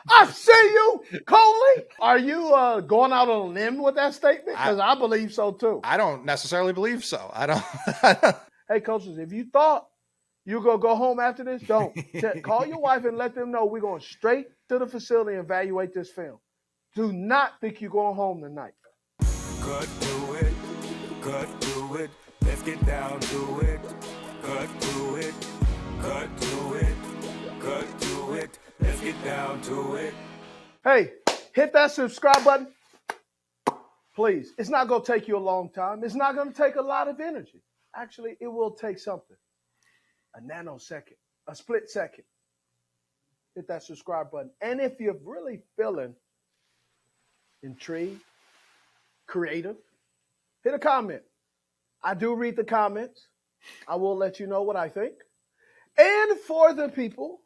I see you, Coley. Are you going out on a limb with that statement? Because I believe so too. I don't necessarily believe so. I don't. Hey, coaches, if you thought you gonna go home after this, don't. Call your wife and let them know we're going straight to the facility and evaluate this film. Do not think you're going home tonight. Cut to it, cut to it. Let's get down to it. Cut to it, cut to it, cut to it. Let's get down to it. Hey, hit that subscribe button. Please. It's not going to take you a long time. It's not going to take a lot of energy. Actually, it will take something. A nanosecond, a split second. Hit that subscribe button. And if you're really feeling intrigued, creative, hit a comment. I do read the comments. I will let you know what I think. And for the people,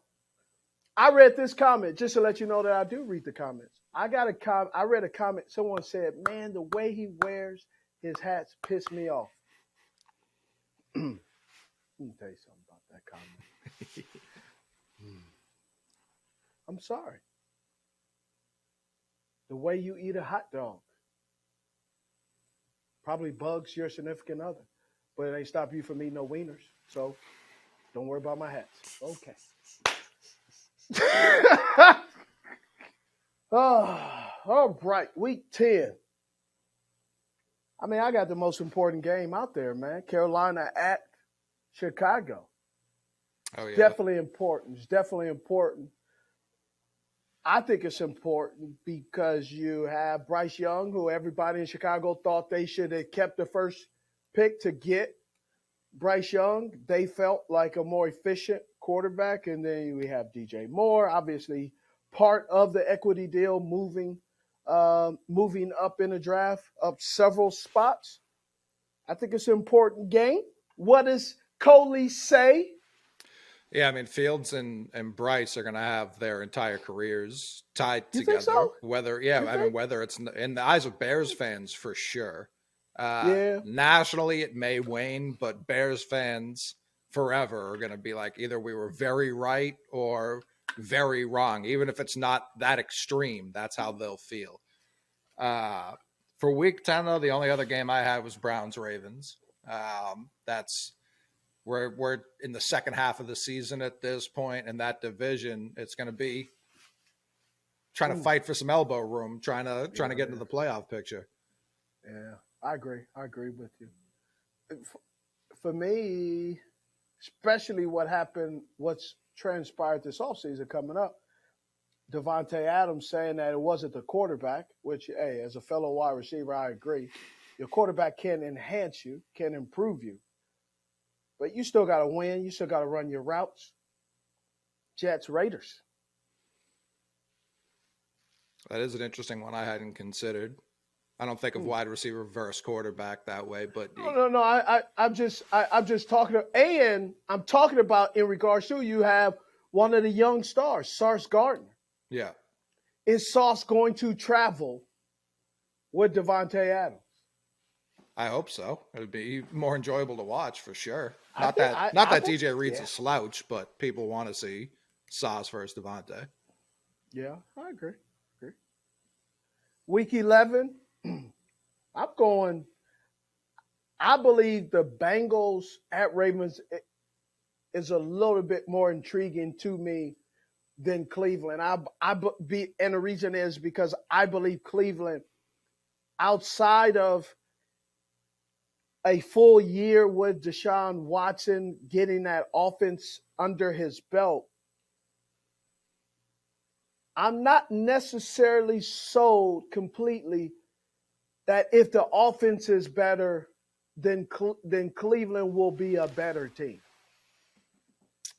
I read this comment just to let you know that I do read the comments. I read a comment. Someone said, man, the way he wears his hats pissed me off. Let me tell you something about that comment. I'm sorry. The way you eat a hot dog probably bugs your significant other, but it ain't stop you from eating no wieners. So don't worry about my hats. Okay. All right. Week 10. I mean, I got the most important game out there, man. Carolina at Chicago. Oh, yeah. Definitely important. It's definitely important. I think it's important because you have Bryce Young, who everybody in Chicago thought they should have kept the first pick to get Bryce Young. They felt like a more efficient quarterback. And then we have DJ Moore, obviously part of the equity deal, moving up in the draft, up several spots. I think it's an important game. What does Coley say? Yeah, I mean, Fields and Bryce are going to have their entire careers tied You together. think so? Whether it's in the eyes of Bears fans, for sure. Yeah. Nationally, it may wane, but Bears fans forever are going to be like, either we were very right or very wrong. Even if it's not that extreme, that's how they'll feel. For week 10, though, the only other game I had was Browns-Ravens. We're in the second half of the season at this point, and that division, it's going to be trying to fight for some elbow room, trying to get into the playoff picture. Yeah, I agree. I agree with you. For me, especially what's transpired this offseason coming up, Davante Adams saying that it wasn't the quarterback, which, hey, as a fellow wide receiver, I agree. Your quarterback can enhance you, can improve you. But you still got to win. You still got to run your routes. Jets, Raiders. That is an interesting one I hadn't considered. I don't think of wide receiver versus quarterback that way, but No. I'm just talking and I'm talking about in regards to you have one of the young stars, Sauce Gardner. Yeah. Is Sauce going to travel with Davante Adams? I hope so. It would be more enjoyable to watch for sure. I Not think- that DJ Reed's a slouch, but people want to see Sauce versus Davante. Yeah, I agree. Week 11, I believe the Bengals at Ravens is a little bit more intriguing to me than Cleveland. And the reason is because I believe Cleveland, outside of a full year with Deshaun Watson getting that offense under his belt, I'm not necessarily sold completely that if the offense is better, then Cleveland will be a better team.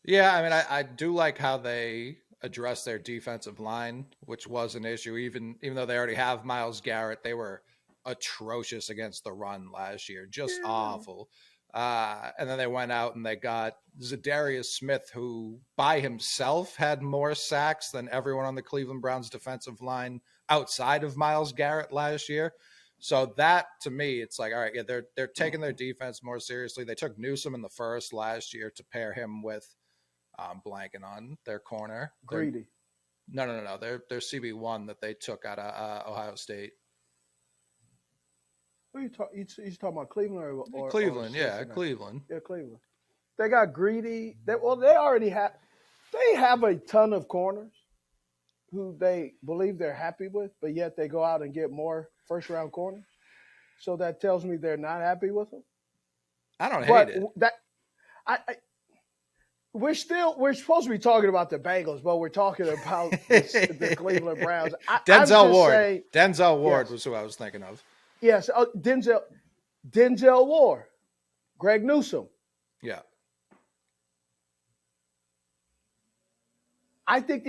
Yeah, I mean, I do like how they address their defensive line, which was an issue. Even though they already have Myles Garrett, they were atrocious against the run last year, just awful. And then they went out and they got Zadarius Smith, who by himself had more sacks than everyone on the Cleveland Browns defensive line outside of Myles Garrett last year. So that, to me, it's like, all right, yeah, they're taking their defense more seriously. They took Newsome in the first last year to pair him with blanking on their corner. Greedy. No. They're CB1 that they took out of Ohio State. Who you talking about, Cleveland or Cleveland? or Yeah, Cincinnati? Cleveland. Yeah, Cleveland. They got greedy. They already have. They have a ton of corners who they believe they're happy with, but yet they go out and get more first-round corners. So that tells me they're not happy with them. I don't hate it. We're supposed to be talking about the Bengals, but we're talking about the Cleveland Browns. Denzel Ward. Saying, Denzel Ward yes. was who I was thinking of. Yes, Denzel Ward, Greg Newsome. Yeah. I think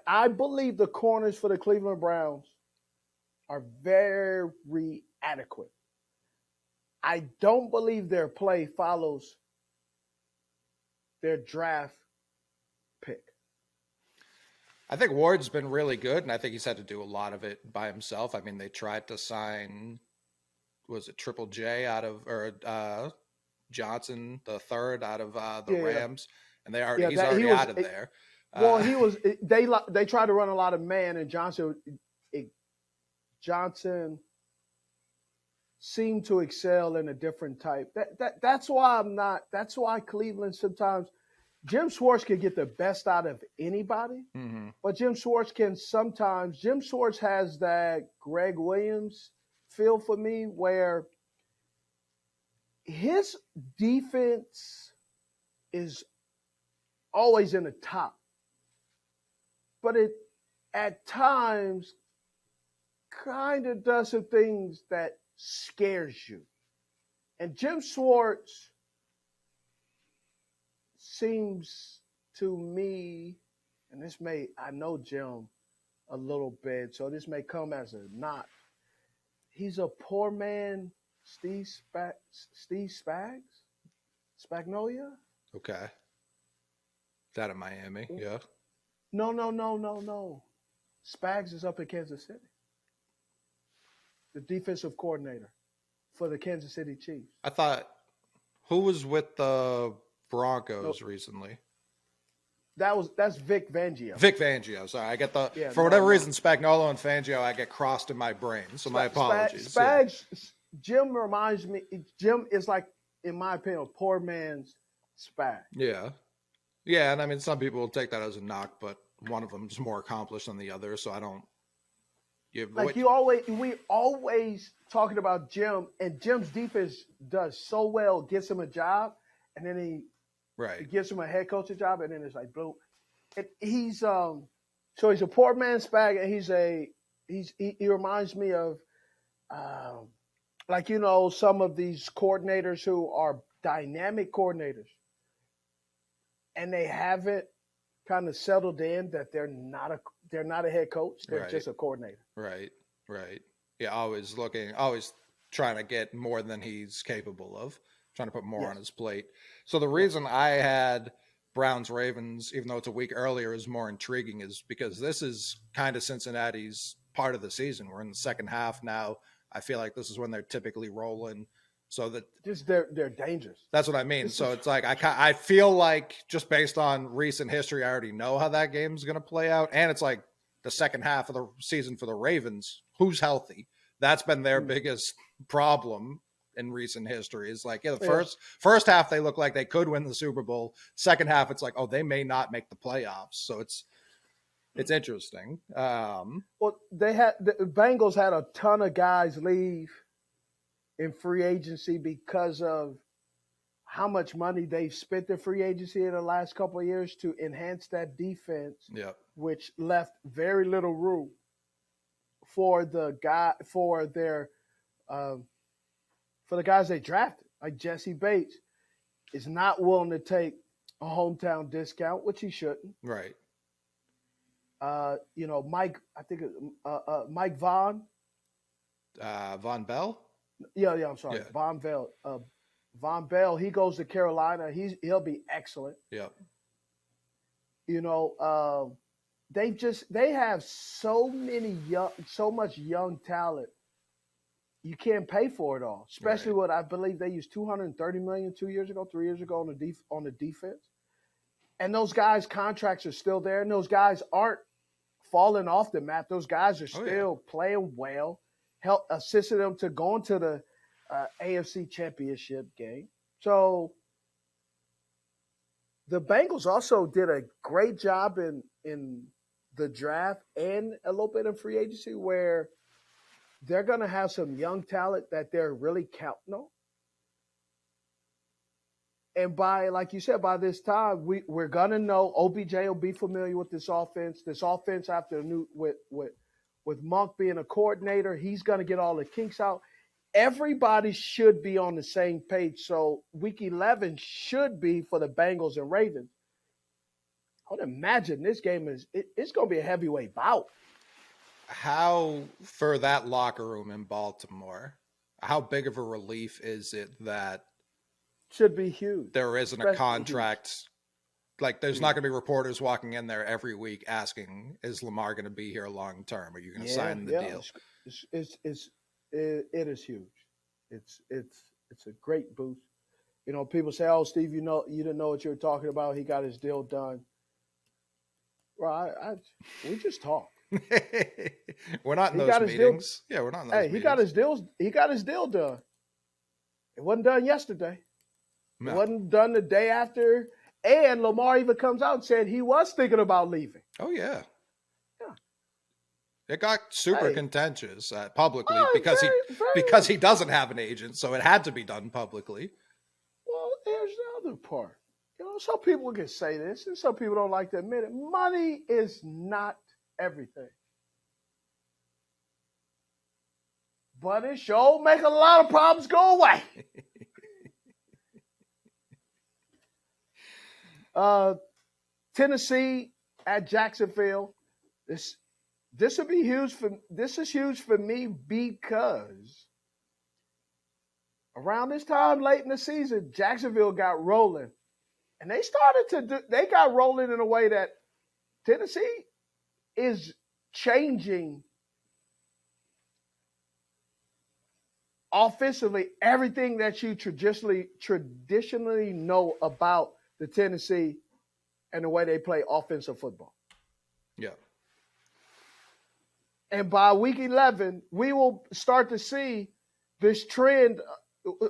I believe the corners for the Cleveland Browns are very adequate. I don't believe their play follows their draft pick. I think Ward's been really good, and I think he's had to do a lot of it by himself. I mean, they tried to sign, was it Triple J Johnson the third out of the Rams, and he's already out of there. Well, they tried to run a lot of man, and Johnson seemed to excel in a different type. That's why Cleveland sometimes. Jim Schwartz can get the best out of anybody, but Jim Schwartz has that Greg Williams feel for me where his defense is always in the top, but it at times kind of does some things that scares you. And Jim Schwartz seems to me, and I know Jim a little bit, so this may come as a knock. He's a poor man, Steve Spagnolia? Okay. That in Miami, yeah. No. Spags is up in Kansas City. The defensive coordinator for the Kansas City Chiefs. I thought, who was with the Broncos recently? That's Vic Fangio. Vic Fangio. Sorry, I get for whatever reason, Spagnuolo and Fangio, I get crossed in my brain. So my apologies. Spags, Jim reminds me. Jim is like, in my opinion, a poor man's Spag. Yeah, yeah, and I mean, some people will take that as a knock, but one of them is more accomplished than the other, so I don't. We always talking about Jim, and Jim's defense does so well, gets him a job, and then he gives him a head coaching job, and then it's like boom. And he's so he's a poor man's Spag, and he reminds me of some of these coordinators who are dynamic coordinators, and they haven't kind of settled in that they're not a head coach. They're just a coordinator. Right. Yeah, always trying to get more than he's capable of, trying to put more on his plate. So the reason I had Browns Ravens, even though it's a week earlier, is more intriguing is because this is kind of Cincinnati's part of the season. We're in the second half now. I feel like this is when they're typically rolling. So that just they're dangerous. That's what I mean. So it's like I feel like just based on recent history, I already know how that game's going to play out. And it's like the second half of the season for the Ravens, who's healthy? That's been their biggest problem in recent history. Is like first half they look like they could win the Super Bowl. Second half it's like, oh, they may not make the playoffs. So it's interesting. Well, the Bengals had a ton of guys leave in free agency because of how much money they've spent in free agency in the last couple of years to enhance that defense, which left very little room for the guys they drafted. Like Jesse Bates is not willing to take a hometown discount, which he shouldn't. Right. Mike, I think Mike Von Bell. Yeah, I'm sorry. Yeah. Von Bell, he goes to Carolina. He'll be excellent. Yeah. They have so much young talent. You can't pay for it all, especially what I believe they used $230 million 3 years ago on the defense. And those guys' contracts are still there, and those guys aren't fallen off the map. Those guys are Oh, still playing well, assisted them to going to the AFC Championship game. So the Bengals also did a great job in the draft and a little bit of free agency where they're going to have some young talent that they're really counting on. And by, like you said, by this time, we're going to know OBJ will be familiar with this offense. This offense after with Monk being a coordinator, he's going to get all the kinks out. Everybody should be on the same page. So week 11 should be for the Bengals and Ravens. I would imagine this game it's going to be a heavyweight bout. How, for that locker room in Baltimore, how big of a relief is it that should be huge. There isn't a contract. Huge. Like, there's not going to be reporters walking in there every week asking, is Lamar going to be here long term? Are you going to sign the deal? It is huge. It's a great boost. You know, people say, "Oh, Steve, you didn't know what you were talking about. He got his deal done." Well, we just talk. We're not in those meetings. Yeah, we're not in those meetings. He got his deal done. It wasn't done yesterday. No. It wasn't done the day after. And Lamar even comes out and said he was thinking about leaving. Oh, yeah. It got super contentious publicly because he doesn't have an agent, so it had to be done publicly. Well, there's the other part. You know, some people can say this, and some people don't like to admit it. Money is not everything. But it sure make a lot of problems go away. Tennessee at Jacksonville. This would be huge this is huge for me because around this time late in the season, Jacksonville got rolling. And they got rolling in a way that Tennessee is changing offensively everything that you traditionally know about the Tennessee and the way they play offensive football. Yeah. And by week 11, we will start to see this trend.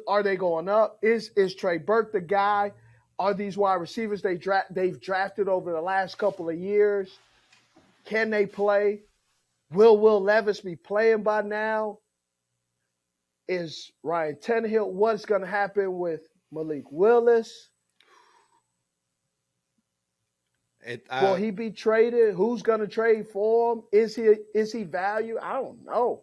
Are they going up? Is Trey Burke the guy? Are these wide receivers they've drafted over the last couple of years? Can they play? Will Levis be playing by now? Is Ryan Tannehill? What's going to happen with Malik Willis? Will he be traded? Who's going to trade for him? Is he value? I don't know.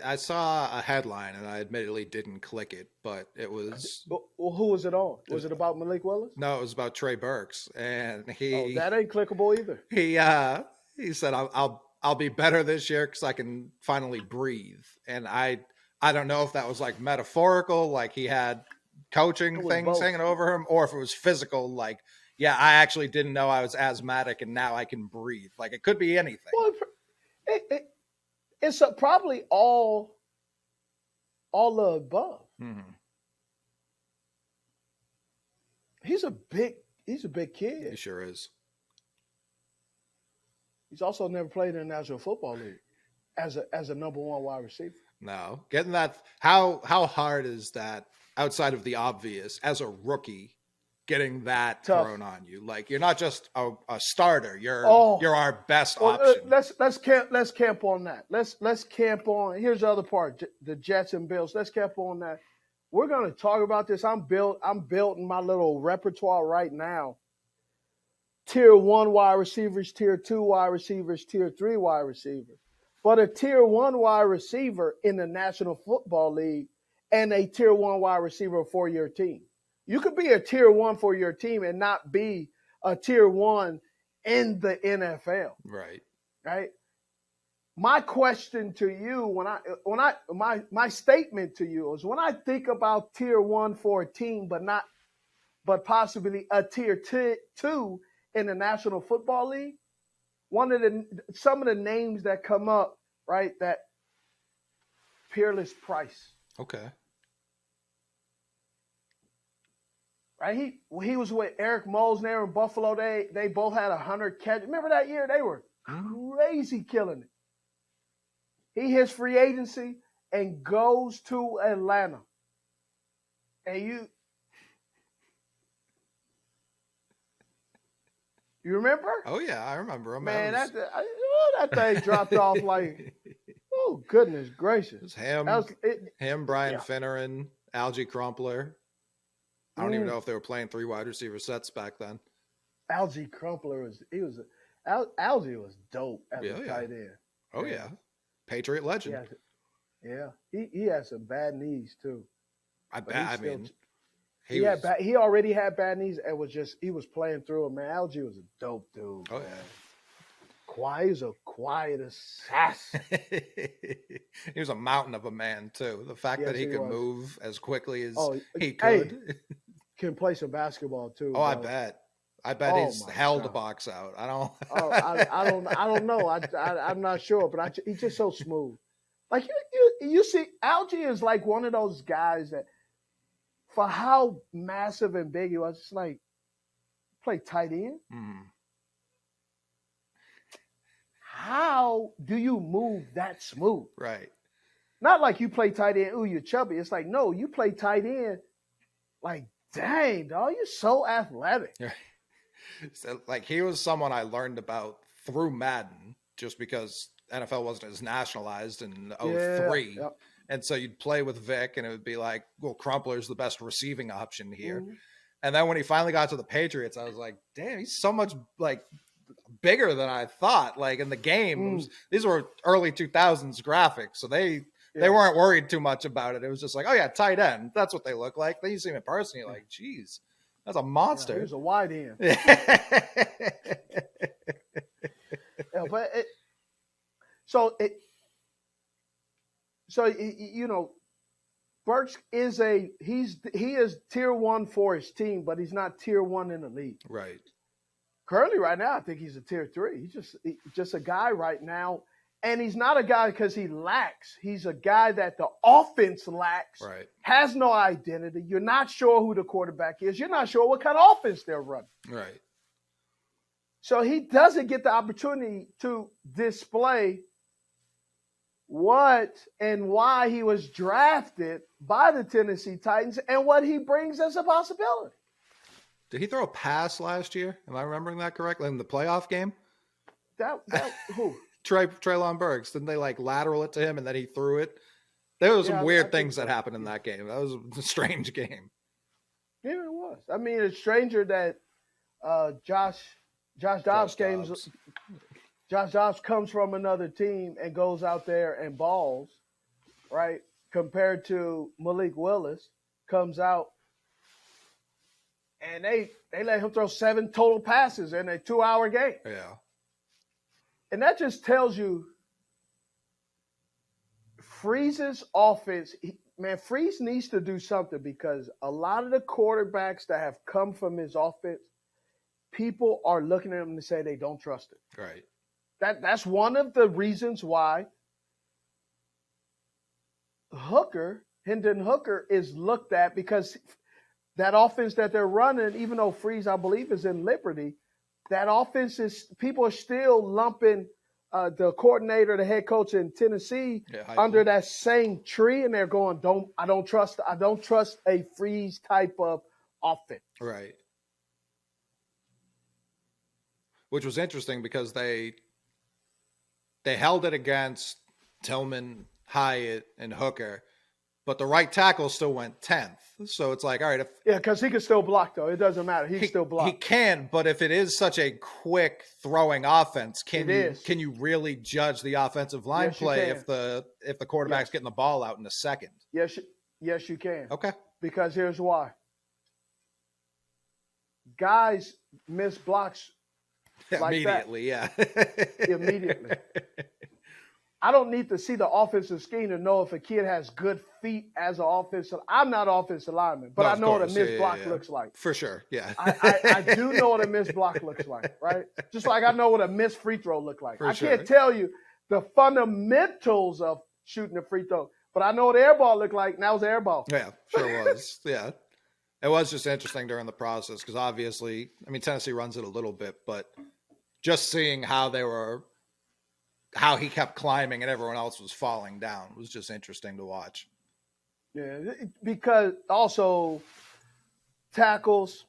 I saw a headline, and I admittedly didn't click it, but it was... Well, who was it on? Was it about Malik Willis? No, it was about Trey Burks, and that ain't clickable either. He said, I'll be better this year because I can finally breathe. And I don't know if that was like metaphorical, like he had coaching things hanging over him, or if it was physical, like, yeah, I actually didn't know I was asthmatic and now I can breathe. Like, it could be anything. Well, it's probably all the above. Mm-hmm. He's a big kid. He sure is. He's also never played in the National Football League as a number one wide receiver. No, getting that. How hard is that outside of the obvious as a rookie? Getting that tough. Thrown on you, like you're not just a starter. You're our best option. Let's camp on that. Let's camp on. Here's the other part: the Jets and Bills. Let's camp on that. We're going to talk about this. I'm building my little repertoire right now. Tier 1 wide receivers, Tier 2 wide receivers, Tier 3 wide receivers. But a Tier 1 wide receiver in the National Football League and a Tier 1 wide receiver for your team. You could be a Tier 1 for your team and not be a Tier 1 in the NFL. Right. Right? My question to you, my statement to you is when I think about Tier 1 for a team, but possibly a Tier 2 in the National Football League, some of the names that come up, right? That Peerless Price. Okay. Right? He was with Eric Mosner in Buffalo. They both had 100 catches. Remember that year? They were crazy killing it. He hits free agency and goes to Atlanta. And you remember? Oh yeah, I remember him. Man, that thing dropped off like, oh goodness gracious! It was him, Brian Finneran, Algie Crumpler. I don't even know if they were playing 3 wide receiver sets back then. Algie Crumpler Algie was dope as a tight end. Oh yeah, Patriot legend. Yeah, he had some bad knees too. He already had bad knees and he was playing through it, man. Algie was a dope dude. Oh man. yeah. He was a quiet assassin. He was a mountain of a man too. The fact that he could move as quickly as he could. Hey, can play some basketball too. Oh, bro. I bet he's hell to box out. I don't know. I'm not sure, but he's just so smooth. Like you see, Algie is like one of those guys that, for how massive and big he was, it's like play tight end. How do you move that smooth? Right. Not like you play tight end, ooh, you're chubby. It's like, no, you play tight end like, dang, dog, you're so athletic. So, like, he was someone I learned about through Madden, just because NFL wasn't as nationalized in 03. Yeah. And so you'd play with Vic, and it would be like, well, Crumpler's the best receiving option here. And then when he finally got to the Patriots, I was like, damn, he's so much, like, bigger than I thought. Like, in the game, these were early 2000s graphics, so they weren't worried too much about it. It was just like, oh, yeah, tight end. That's what they look like. Then you see him in person, you're like, geez, that's a monster. Yeah, he was a wide end. Burks is he is tier 1 for his team, but he's not tier 1 in the league. Right. Currently, right now, I think he's a tier 3. He's just a guy right now, and he's not a guy because he lacks. He's a guy that the offense lacks. Right. Has no identity. You're not sure who the quarterback is. You're not sure what kind of offense they're running. Right. So he doesn't get the opportunity to display what and why he was drafted by the Tennessee Titans and what he brings as a possibility. Did he throw a pass last year? Am I remembering that correctly? In the playoff game? That who? Treylon Burks. Didn't they like lateral it to him and then he threw it? There was some weird things that happened in that game. That was a strange game. Yeah, it was. I mean, it's stranger that Josh Dobbs comes from another team and goes out there and balls, right? Compared to Malik Willis comes out and they let him throw 7 total passes in a 2-hour game. Yeah. And that just tells you Freeze's offense, Freeze needs to do something because a lot of the quarterbacks that have come from his offense, people are looking at him to say they don't trust it. Right. That's one of the reasons why Hendon Hooker is looked at, because that offense that they're running, even though Freeze, I believe, is in Liberty, that offense is, people are still lumping the coordinator, the head coach in Tennessee under that same tree, and they're going, I don't trust a Freeze type of offense. Right. Which was interesting because they held it against Tillman, Hyatt, and Hooker, but the right tackle still went 10th. So it's like, all right. Because he can still block, though. It doesn't matter. He can still block. He can, but if it is such a quick throwing offense, can you really judge the offensive line play if the quarterback's getting the ball out in a second? Yes, you can. Okay. Because here's why. Guys miss blocks like immediately, that. Immediately. I don't need to see the offensive scheme to know if a kid has good feet as an offensive. I'm not an offensive lineman, but I know what a missed block looks like. For sure, yeah. I do know what a missed block looks like, right? Just like I know what a missed free throw looks like. I can't tell you the fundamentals of shooting a free throw, but I know what air ball looked like, and that was air ball. Yeah, sure was. Yeah. It was just interesting during the process because obviously, I mean, Tennessee runs it a little bit, but just seeing how he kept climbing and everyone else was falling down was just interesting to watch. Yeah, because also tackles,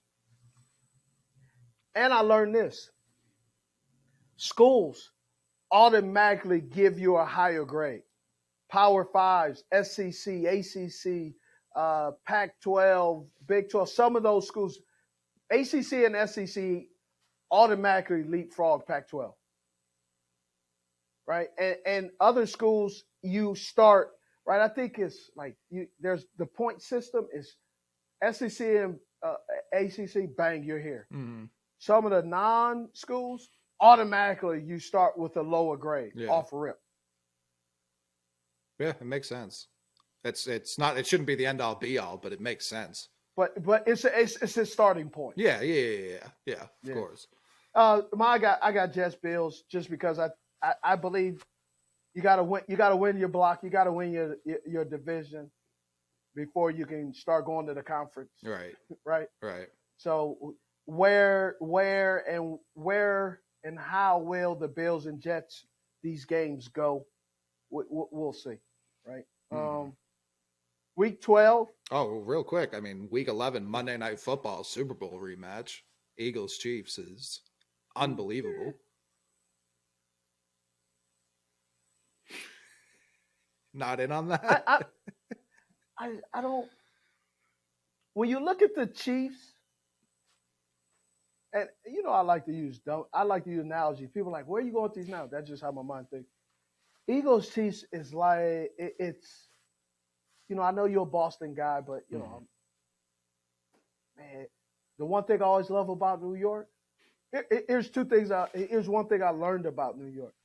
and I learned this. Schools automatically give you a higher grade. Power Fives, SEC, ACC, Pac-12, Big 12, some of those schools, ACC and SEC automatically leapfrog Pac-12. Right? And other schools, you start, right? I think it's like there's the point system is SEC and ACC, bang, you're here. Mm-hmm. Some of the non-schools, automatically you start with a lower grade off rip. Yeah, it makes sense. It's not, it shouldn't be the end all be all, but it makes sense. But it's a starting point. Yeah, of course. I got Jets Bills just because I believe you gotta win your block, you gotta win your division before you can start going to the conference. Right. So where and how will the Bills and Jets these games go? We'll see, right? Week 12. Oh, real quick. I mean, week 11, Monday Night Football, Super Bowl rematch. Eagles Chiefs is unbelievable. Not in on that. I don't. When you look at the Chiefs, and I like to use analogy. People are like, where are you going with these now? That's just how my mind thinks. Eagles Chiefs is like it's. I know you're a Boston guy, but man, the one thing I always love about New York. Here's two things. Here's one thing I learned about New York.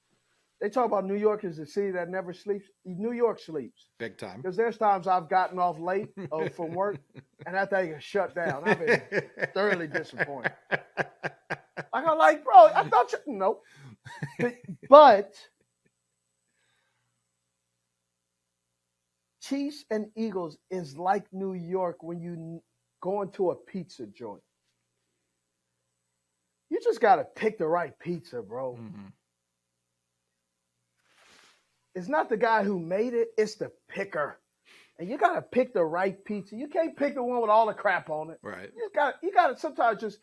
They talk about New York as a city that never sleeps. New York sleeps. Big time. Because there's times I've gotten off late from work, and that thing is shut down. I've been thoroughly disappointed. I'm like, bro, I thought you... Nope. But Chiefs and Eagles is like New York when you go into a pizza joint. You just got to pick the right pizza, bro. Mm-hmm. It's not the guy who made it, it's the picker. And you got to pick the right pizza. You can't pick the one with all the crap on it. Right. You got to sometimes just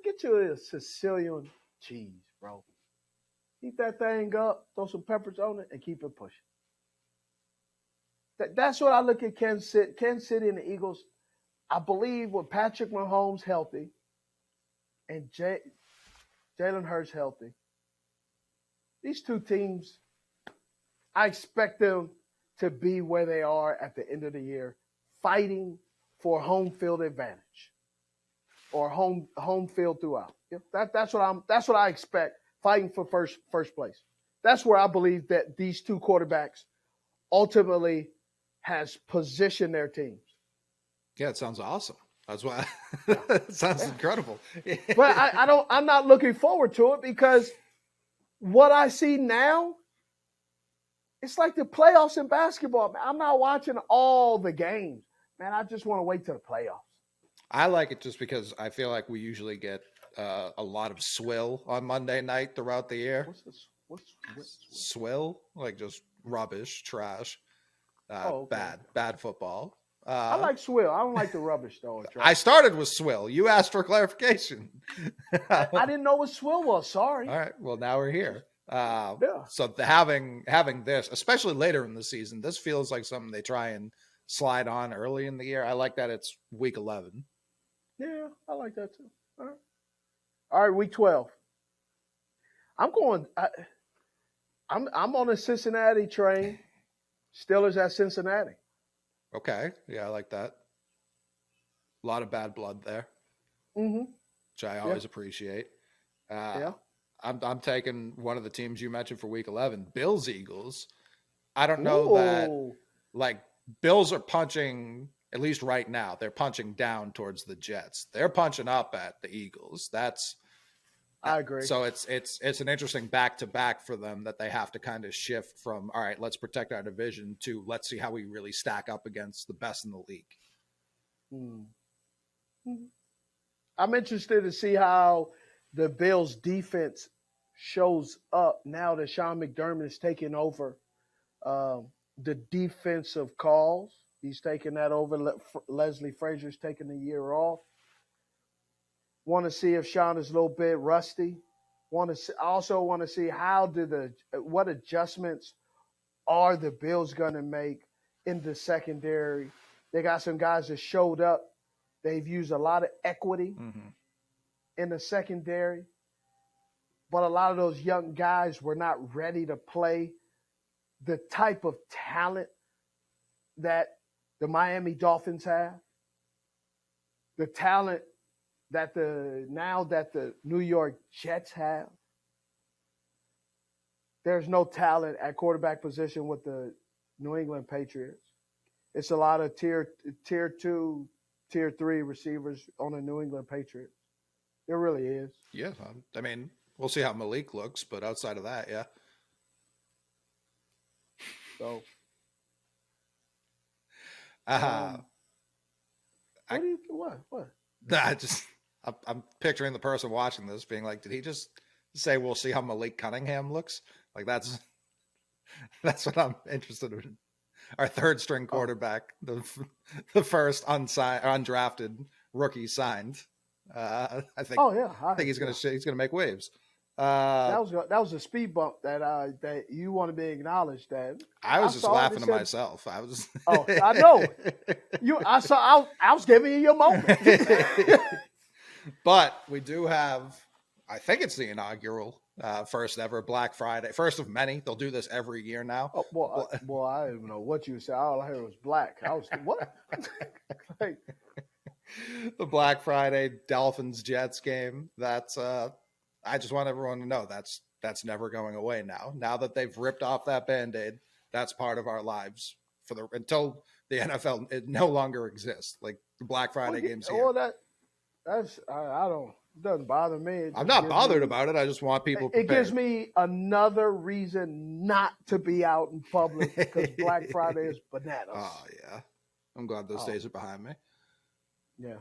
get you a Sicilian cheese, bro. Heat that thing up, throw some peppers on it, and keep it pushing. That's what I look at Kansas City and the Eagles. I believe with Patrick Mahomes healthy and Jalen Hurts healthy, these two teams, I expect them to be where they are at the end of the year, fighting for home field advantage or home field throughout. That's what I expect, fighting for first place. That's where I believe that these two quarterbacks ultimately has positioned their teams. Yeah, it sounds awesome. That's why it sounds incredible. But I'm not looking forward to it because what I see now, it's like the playoffs in basketball. Man, I'm not watching all the games. Man, I just want to wait till the playoffs. I like it just because I feel like we usually get a lot of swill on Monday night throughout the year. What's swill? Like just rubbish, trash. Okay. Bad football. I like swill. I don't like the rubbish though. I started with swill. You asked for clarification. I didn't know what swill was. Sorry. All right. Well, now we're here. Yeah. So having this, especially later in the season, this feels like something they try and slide on early in the year. I like that it's week 11. Yeah, I like that too. All right, week 12. I'm on a Cincinnati train. Steelers at Cincinnati. Okay. Yeah, I like that. A lot of bad blood there. Mm-hmm. Which I always appreciate. Yeah. I'm taking one of the teams you mentioned for week 11, Bills Eagles. I don't know that like Bills are punching, at least right now, they're punching down towards the Jets. They're punching up at the Eagles. I agree. So it's an interesting back-to-back for them that they have to kind of shift from, all right, let's protect our division to let's see how we really stack up against the best in the league. I'm interested to see how the Bills defense shows up now that Sean McDermott is taking over the defensive calls. He's taking that over. Leslie Frazier's taking the year off. Want to see if Sean is a little bit rusty. I also want to see what adjustments are the Bills going to make in the secondary. They got some guys that showed up. They've used a lot of equity in the secondary, but a lot of those young guys were not ready to play the type of talent that the Miami Dolphins have, the talent that the New York Jets have. There's no talent at quarterback position with the New England Patriots. It's a lot of tier 2, tier 3 receivers on the New England Patriots. There really is. Yeah, I mean, we'll see how Malik looks, but outside of that, yeah. So, what? I'm picturing the person watching this being like, did he just say we'll see how Malik Cunningham looks? Like that's what I'm interested in. Our third string quarterback, the first undrafted rookie signed. I think. Oh yeah, I think he's gonna make waves. That was a speed bump that you want to be acknowledged. That I was just laughing to myself. I was. Oh, I know. I was giving you your moment. But we do have. I think it's the inaugural first ever Black Friday, first of many. They'll do this every year now. Oh, well, I didn't even know what you said. All I heard was black. I was what? Like, the Black Friday Dolphins Jets game. That's I just want everyone to know that's never going away now. Now that they've ripped off that Band-Aid, that's part of our lives until the NFL it no longer exists. Like the Black Friday games here. Well, I don't. It doesn't bother me. I'm not bothered about it. I just want people prepared. It gives me another reason not to be out in public because Black Friday is bananas. Oh yeah, I'm glad those days are behind me. Yeah.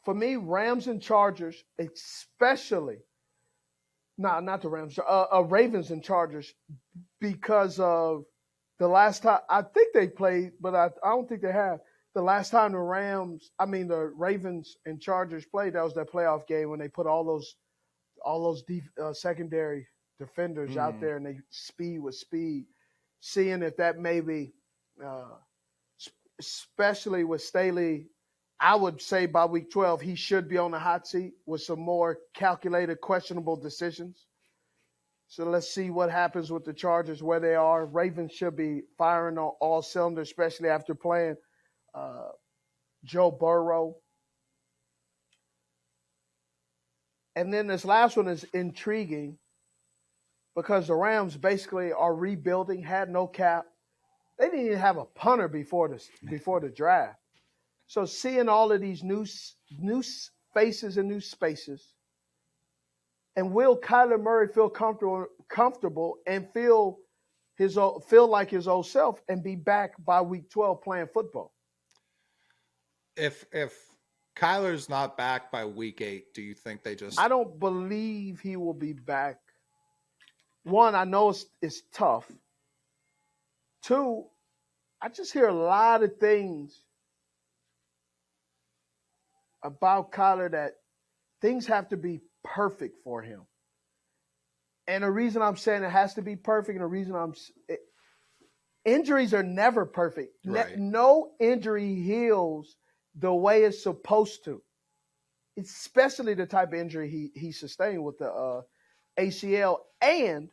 For me, Rams and Chargers, especially, not the Rams, Ravens and Chargers, because of the last time I think they played, but I don't think they have. The last time the Ravens and Chargers played, that was that playoff game when they put all those secondary defenders out there and they speed with speed. Seeing if that maybe, especially with Staley, I would say by week 12 he should be on the hot seat with some more calculated, questionable decisions. So let's see what happens with the Chargers, where they are. Ravens should be firing on all cylinders, especially after playing Joe Burrow. And then this last one is intriguing because the Rams basically are rebuilding, had no cap. They didn't even have a punter before the draft. So seeing all of these new faces and new spaces, and will Kyler Murray feel comfortable and feel like his old self and be back by week 12 playing football? If Kyler's not back by week 8, do you think they just? I don't believe he will be back. One, I know it's tough. Two, I just hear a lot of things about Kyler that things have to be perfect for him. And the reason I'm saying it has to be perfect, and the reason injuries are never perfect. Right. No injury heals the way it's supposed to, especially the type of injury he sustained with the ACL, and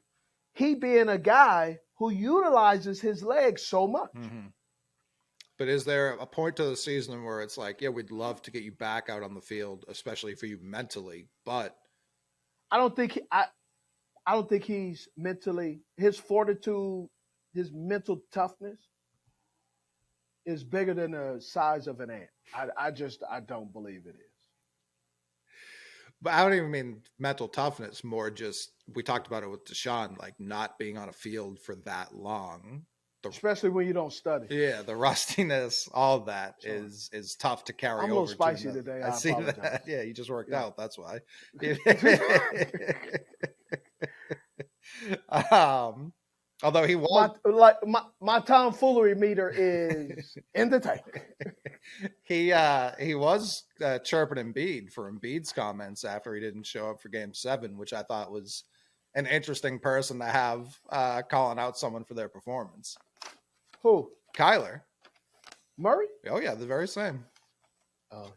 he being a guy who utilizes his legs so much. Mm-hmm. But is there a point to the season where it's like, yeah, we'd love to get you back out on the field, especially for you mentally, but I don't think he's mentally, his fortitude, his mental toughness is bigger than the size of an ant. I don't believe it is. But I don't even mean mental toughness, more just, we talked about it with Deshaun, like not being on a field for that long. especially when you don't study. Yeah, the rustiness, all of that is tough to carry over. I'm a little spicy today. I see apologize. that. Yeah, you just worked out. That's why. Although he was my tomfoolery meter is in the tank. he was chirping Embiid for Embiid's comments after he didn't show up for Game 7, which I thought was an interesting person to have calling out someone for their performance. Who? Kyler Murray? Oh yeah, the very same.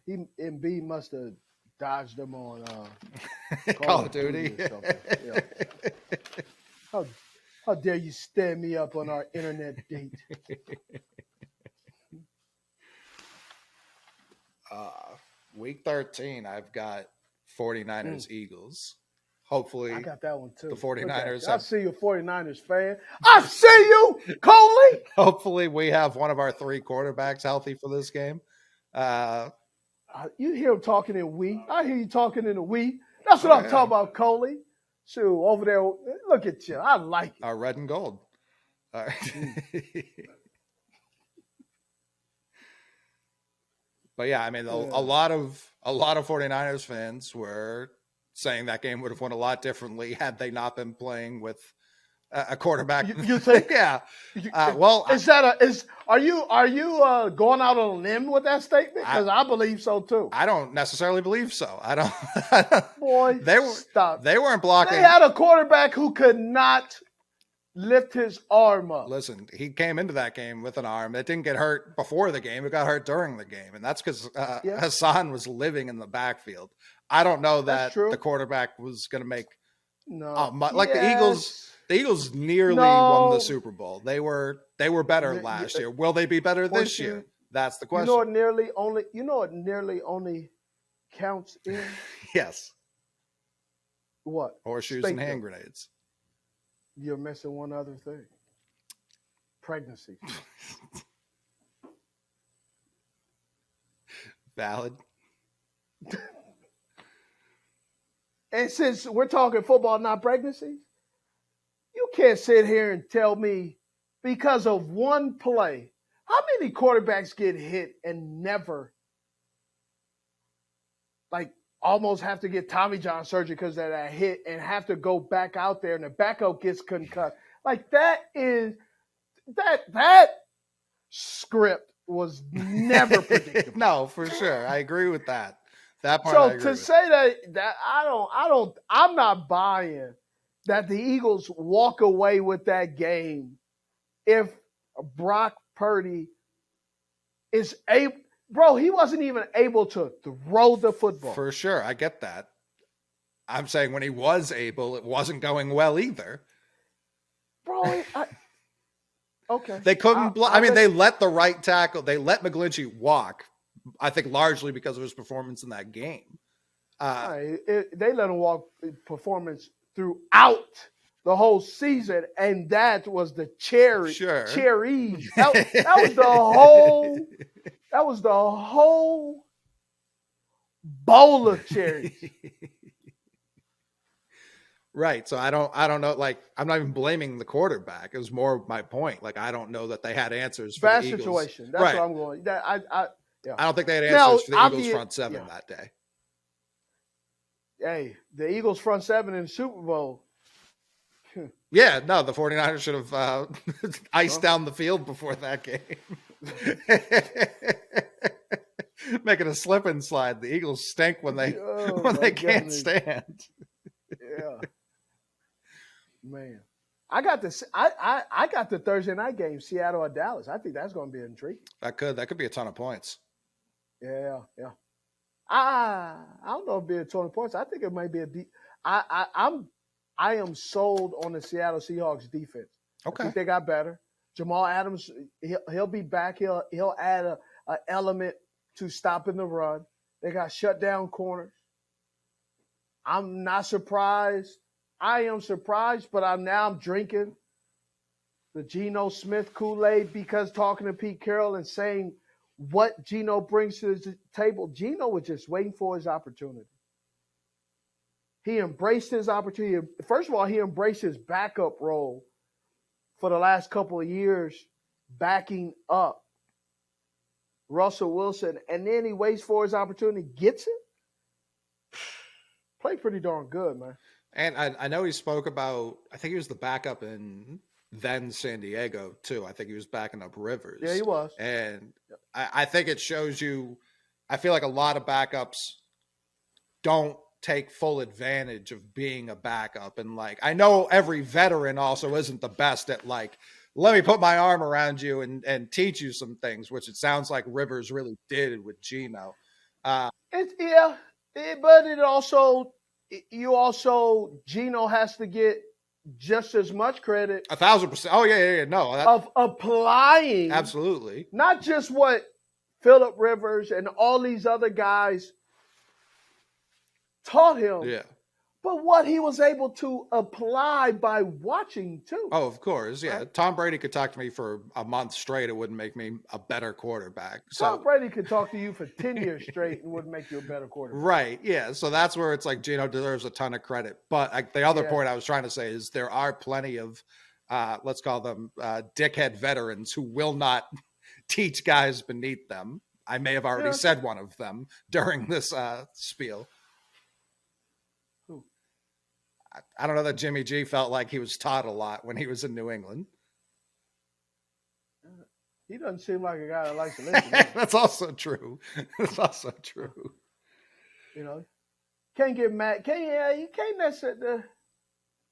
Embiid must have dodged him on Call of Duty. Yeah. How dare you stand me up on our internet date? Week 13, I've got 49ers Eagles. Hopefully, I got that one too. The 49ers. I see you, 49ers fan. I see you, Coley. Hopefully, we have one of our 3 quarterbacks healthy for this game. You hear him talking in we. I hear you talking in a we. That's what I'm talking about, Coley. Shoot, over there, look at you. I like it. Our red and gold. All right. But yeah, I mean, a lot of 49ers fans were saying that game would have went a lot differently had they not been playing with a quarterback. You think? Yeah. Are you going out on a limb with that statement? Because I believe so too. I don't necessarily believe so. I don't. Boy, stop. They weren't blocking. They had a quarterback who could not lift his arm up. Listen, he came into that game with an arm. It didn't get hurt before the game. It got hurt during the game. And that's because Hassan was living in the backfield. I don't know that the quarterback was going to make the Eagles nearly won the Super Bowl. They were better last year. Will they be better this year? That's the question. You know what nearly only counts in? Yes. What? Horseshoes and hand grenades. You're missing one other thing. Pregnancy. Valid. And since we're talking football, not pregnancies, you can't sit here and tell me because of one play, how many quarterbacks get hit and never, almost have to get Tommy John surgery because of that hit and have to go back out there and the backup gets concussed. That script was never predictable. No, for sure. I agree with that. That part. So to say that I'm not buying that the Eagles walk away with that game if Brock Purdy is able. Bro, he wasn't even able to throw the football. For sure. I get that. I'm saying when he was able, it wasn't going well either. Bro, okay. They couldn't block. I mean, they let the right tackle, they let McGlinchey walk, I think largely because of his performance in that game. They let him walk performance throughout the whole season, and that was the cherry. Sure. Cherry. That was the whole. That was the whole bowl of cherries. Right. So I don't know. I'm not even blaming the quarterback. It was more my point. I don't know that they had answers for bad the Eagles. Situation. That's what I'm going. I don't think they had answers for the Eagles front seven that day. Hey, the Eagles front seven in the Super Bowl. Yeah, no, the 49ers should have iced down the field before that game. Making a slip and slide. The Eagles stink when they can't stand. Yeah. Man. I got the Thursday night game, Seattle or Dallas. I think that's going to be intriguing. That could be a ton of points. Yeah. I don't know if it'll be a ton of points. I think it might be I am sold on the Seattle Seahawks defense. Okay. I think they got better. Jamal Adams, he'll be back. He'll add an element to stopping the run. They got shutdown corners. I'm not surprised. I am surprised, but I'm drinking the Geno Smith Kool-Aid because talking to Pete Carroll and saying what Geno brings to the table. Geno was just waiting for his opportunity. He embraced his opportunity. First of all, he embraced his backup role for the last couple of years backing up Russell Wilson, and then he waits for his opportunity, gets it. Played pretty darn good, man. And I know he spoke about, I think he was the backup in then San Diego, too. I think he was backing up Rivers. Yeah, he was. And I think it shows you, I feel like a lot of backups don't take full advantage of being a backup. And like, I know every veteran also isn't the best at like, let me put my arm around you and teach you some things, which it sounds like Rivers really did with Geno. But it also, Geno has to get just as much credit. 1,000%. Oh yeah. No, of applying. Absolutely. Not just what Phillip Rivers and all these other guys taught him. Yeah. But what he was able to apply by watching too. Oh, of course. Yeah. Right? Tom Brady could talk to me for a month straight. It wouldn't make me a better quarterback. Tom Brady could talk to you for 10 years straight and wouldn't make you a better quarterback. Right. Yeah. So that's where it's like Geno deserves a ton of credit. But the other point I was trying to say is there are plenty of, let's call them dickhead veterans who will not teach guys beneath them. I may have already said one of them during this spiel. I don't know that Jimmy G felt like he was taught a lot when he was in New England. He doesn't seem like a guy that likes to listen. That's also true. That's also true. You know, can't get mad. You can't necessarily.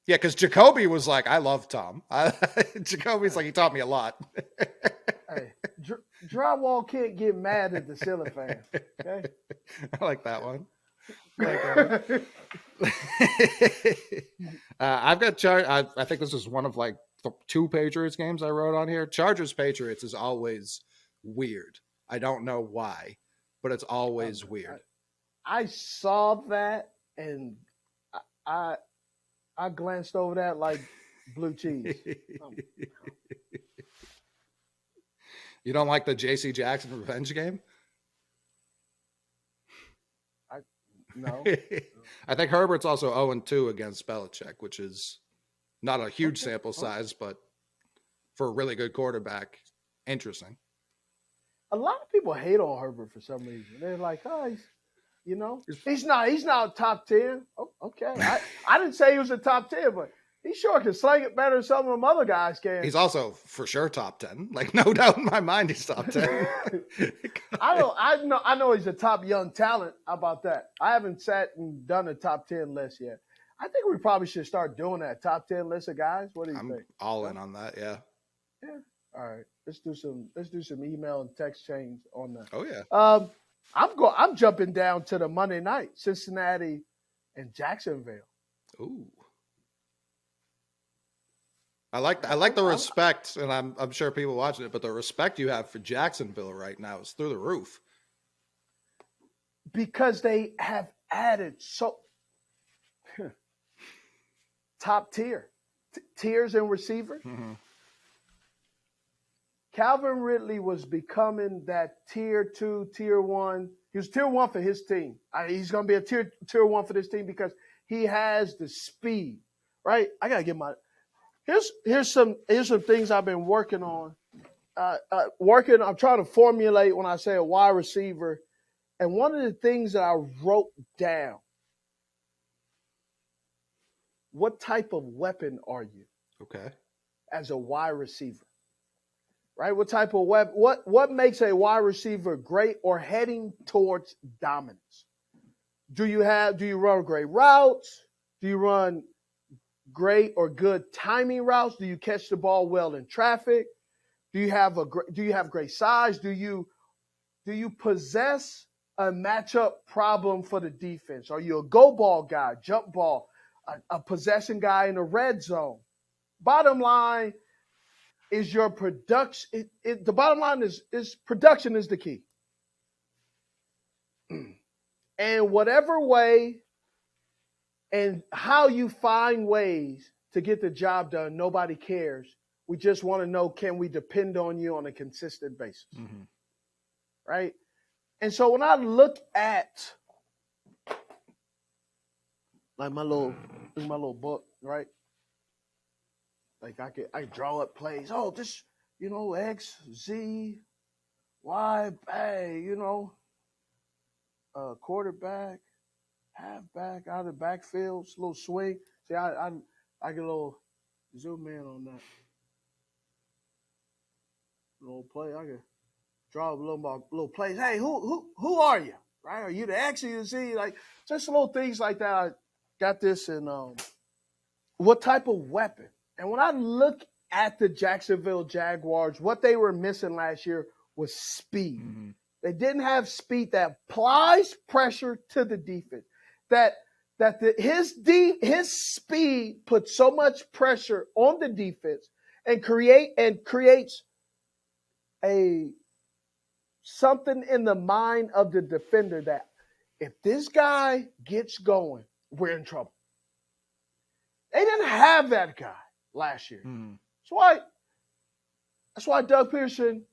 Yeah, because Jacoby was like, I love Tom. Jacoby's like, he taught me a lot. Hey, drywall can't get mad at the ceiling fan. Okay, I like that one. I've got I think this is one of like the 2 Patriots games I wrote on here. Chargers Patriots is always weird. I don't know why, but it's always weird. I saw that and I glanced over that like blue cheese. You don't like the J.C. Jackson revenge game? No. I think Herbert's also 0-2 against Belichick, which is not a huge sample size, but for a really good quarterback, interesting. A lot of people hate on Herbert for some reason. They're like, oh, he's not top 10. Oh, okay. I didn't say he was a top 10, but he sure can sling it better than some of them other guys can. He's also for sure top 10. Like, no doubt in my mind he's top 10. I know he's a top young talent. How about that? I haven't sat and done a top 10 list yet. I think we probably should start doing that top 10 list of guys. What do you think? I'm all in on that, yeah. Yeah. All right. Let's do some email and text change on that. Oh yeah. I'm jumping down to the Monday night, Cincinnati and Jacksonville. Ooh. I like the respect, and I'm sure people watching it, but the respect you have for Jacksonville right now is through the roof. Because they have added top tiers and receivers. Mm-hmm. Calvin Ridley was becoming that tier 2, tier 1. He was tier 1 for his team. He's going to be a tier 1 for this team because he has the speed, right? I got to get my here's some things I've been working on. I'm trying to formulate when I say a wide receiver. And one of the things that I wrote down, what type of weapon are you? Okay. As a wide receiver, right? What type of weapon? What makes a wide receiver great or heading towards dominance? Do you run great routes? Do you run great or good timing routes? Do you catch the ball well in traffic? Do you have great size? Do you possess a matchup problem for the defense? Are you a go ball guy, jump ball, a possession guy in the red zone? Bottom line is your production. The bottom line is production is the key. And whatever way and how you find ways to get the job done, nobody cares. We just want to know, can we depend on you on a consistent basis? Mm-hmm. Right? And so when I look at like my little book, right? Like I can draw up plays. Oh, X, Z, Y, bang, quarterback, halfback, out of the backfield, little swing. See, I get a little zoom in on that little play. I can draw a little plays. Hey, who are you? Right? Are you the X or you the Z? Like just little things like that. I got this in what type of weapon? And when I look at the Jacksonville Jaguars, what they were missing last year was speed. Mm-hmm. They didn't have speed that applies pressure to the defense. His speed puts so much pressure on the defense and creates a something in the mind of the defender that if this guy gets going, we're in trouble. They didn't have that guy last year. Mm-hmm. That's why Doug Pearson,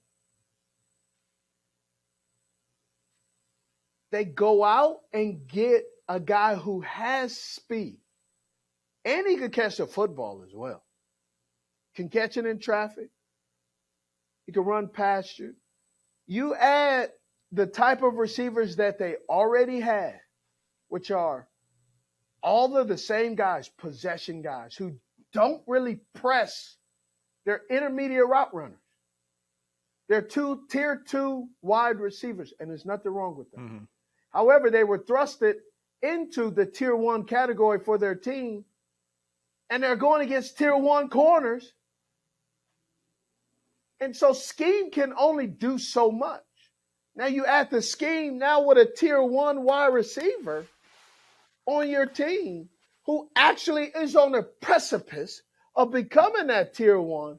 they go out and get a guy who has speed. And he can catch the football as well. Can catch it in traffic. He can run past you. You add the type of receivers that they already had, which are all of the same guys, possession guys, who don't really press. They're intermediate route runners. They're tier 2 wide receivers, and there's nothing wrong with them. Mm-hmm. However, they were thrusted into the tier 1 category for their team, and they're going against tier 1 corners. And so scheme can only do so much. Now you add the scheme now with a tier 1 wide receiver on your team who actually is on the precipice of becoming that tier 1.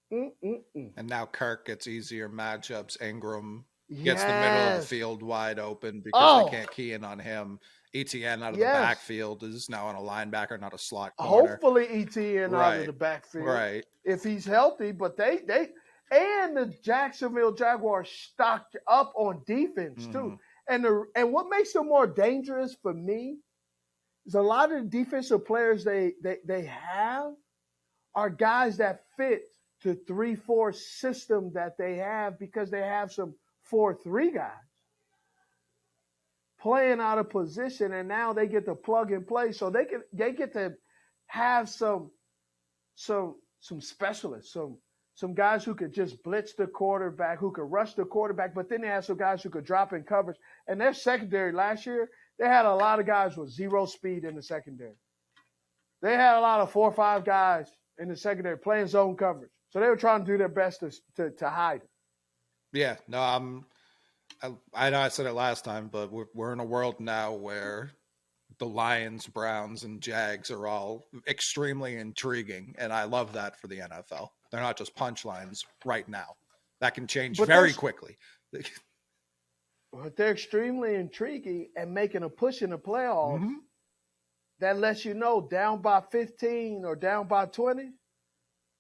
And now Kirk gets easier matchups. Ingram gets the middle of the field wide open because they can't key in on him. ETN out of the backfield is now on a linebacker, not a slot corner. Hopefully ETN out of the backfield. Right. If he's healthy, but they and the Jacksonville Jaguars stocked up on defense too. And what makes them more dangerous for me is a lot of the defensive players they have are guys that fit the 3-4 system that they have because they have some 4-3 guys playing out of position, and now they get to plug and play. So they get to have some specialists, some guys who could just blitz the quarterback, who could rush the quarterback, but then they have some guys who could drop in coverage. And their secondary last year, they had a lot of guys with zero speed in the secondary. They had a lot of 4 or 5 guys in the secondary playing zone coverage. So they were trying to do their best to hide it. Yeah, no, I know I said it last time, but we're in a world now where the Lions, Browns, and Jags are all extremely intriguing, and I love that for the NFL. They're not just punchlines right now. That can change very quickly. But they're extremely intriguing and making a push in the playoffs. Mm-hmm. That lets you know down by 15 or down by 20,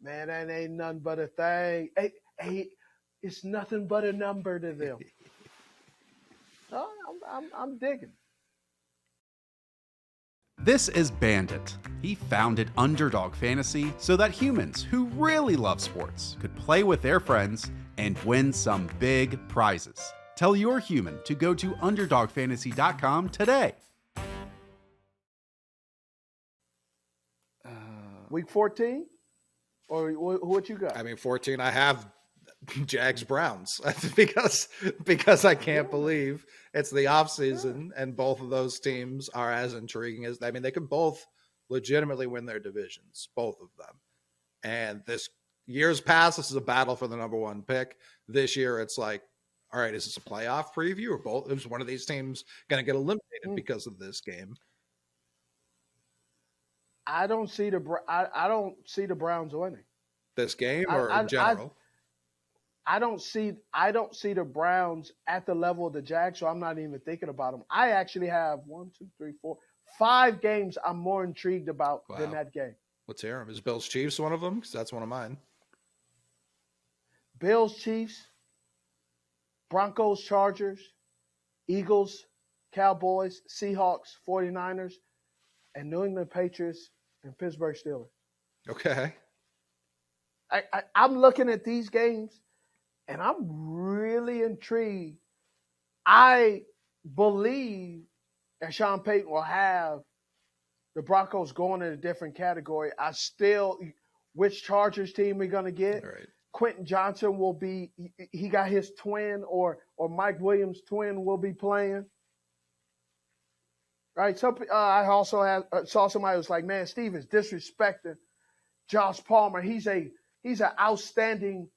man, that ain't nothing but a thing. Hey, it's nothing but a number to them. Oh, I'm digging. This is Bandit. He founded Underdog Fantasy so that humans who really love sports could play with their friends and win some big prizes. Tell your human to go to UnderdogFantasy.com today. Week 14? Or what you got? I mean, 14, I have Jags Browns because I can't believe it's the offseason and both of those teams are as intriguing as, I mean, they could both legitimately win their divisions, both of them. And this years past, this is a battle for the number 1 pick. This year, it's like, all right, is this a playoff preview or both? Is one of these teams going to get eliminated because of this game? I don't see the Browns winning this game or in general. I don't see the Browns at the level of the Jags, so I'm not even thinking about them. I actually have 5 games I'm more intrigued about than that game. Let's hear them. Is Bills Chiefs one of them? Because that's one of mine. Bills Chiefs, Broncos Chargers, Eagles Cowboys, Seahawks 49ers, and New England Patriots and Pittsburgh Steelers. Okay. I'm looking at these games, and I'm really intrigued. I believe that Sean Payton will have the Broncos going in a different category. Which Chargers team we're going to get? Right. Quentin Johnson will be – he got his twin or Mike Williams' twin will be playing. Right? I also saw somebody who was like, man, Steve is disrespecting Josh Palmer. He's an outstanding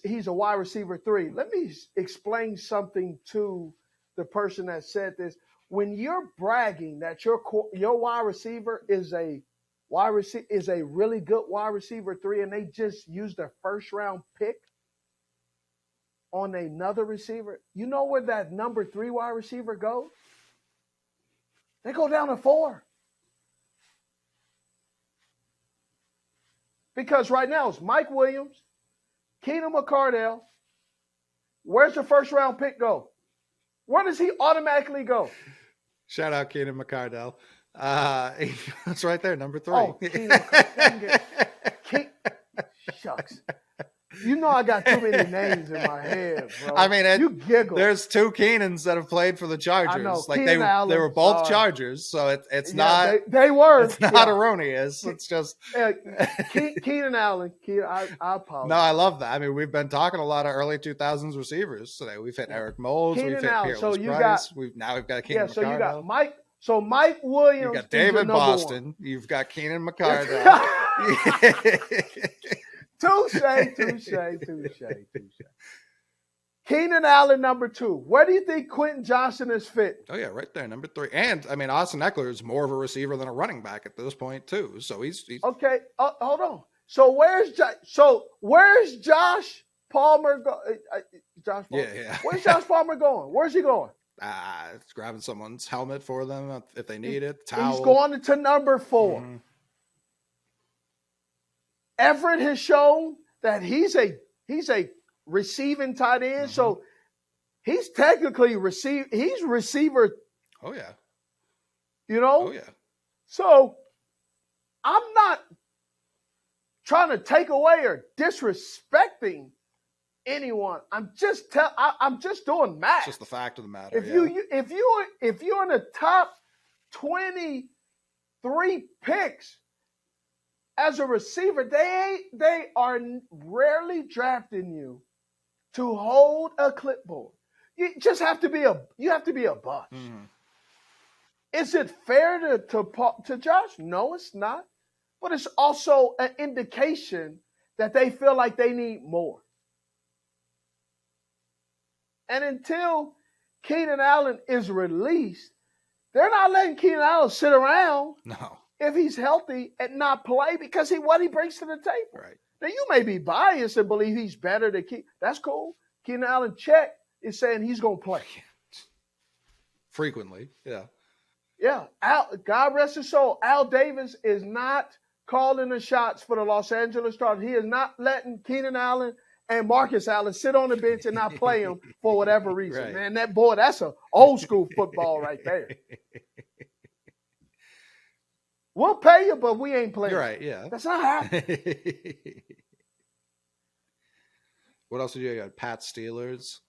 he's a wide receiver 3. Let me explain something to the person that said this. When you're bragging that your wide receiver is a really good wide receiver 3, and they just used their first round pick on another receiver, you know where that number 3 wide receiver goes? They go down to 4. Because right now it's Mike Williams, Keenan McCardell. Where's the first round pick go? Where does he automatically go? Shout out Keenan McCardell. That's right there, number 3. Oh, Keenan McCardell. Shucks. You know I got too many names in my head, bro. I mean, you giggle. There's 2 Keenans that have played for the Chargers. I know. Like Keenan Allen, they were both Chargers, so it's not. They were. It's not erroneous. It's just Keenan Allen. I apologize. No, I love that. I mean, we've been talking a lot of early 2000s receivers today. We've hit Eric Moles. We've hit Peerless Price. We've got Keenan McCardell. So you got Mike. So Mike Williams. You got David Boston. You've got Keenan McCardell. Touche. Keenan Allen, number 2. Where do you think Quentin Johnson is fit? Oh, yeah, right there, number 3. And, I mean, Austin Eckler is more of a receiver than a running back at this point, too. So he's... Okay, hold on. So where's Josh Palmer? Josh Palmer? Yeah. Where's Josh Palmer going? Where's he going? It's grabbing someone's helmet for them if they need it. Towel. He's going to number 4. Mm-hmm. Everett has shown that he's a receiving tight end, mm-hmm. so he's technically he's receiver. Oh yeah. You know? Oh yeah. So I'm not trying to take away or disrespecting anyone. I'm just doing math. It's just the fact of the matter. If you're in the top 23 picks as a receiver, they are rarely drafting you to hold a clipboard. You just have to be a bust. Mm-hmm. Is it fair to Josh? No, it's not. But it's also an indication that they feel like they need more. And until Keenan Allen is released, they're not letting Keenan Allen sit around. No. If he's healthy and not play because what he brings to the table. Right. Now, you may be biased and believe he's better than Keenan. That's cool. Keenan Allen is saying he's going to play. Frequently, yeah. Yeah. God rest his soul. Al Davis is not calling the shots for the Los Angeles Chargers. He is not letting Keenan Allen and Marcus Allen sit on the bench and not play him for whatever reason. Right. Man, that's an old school football right there. We'll pay you, but we ain't playing. You're right, yeah. That's not happening. What else did you got? Pat Steelers.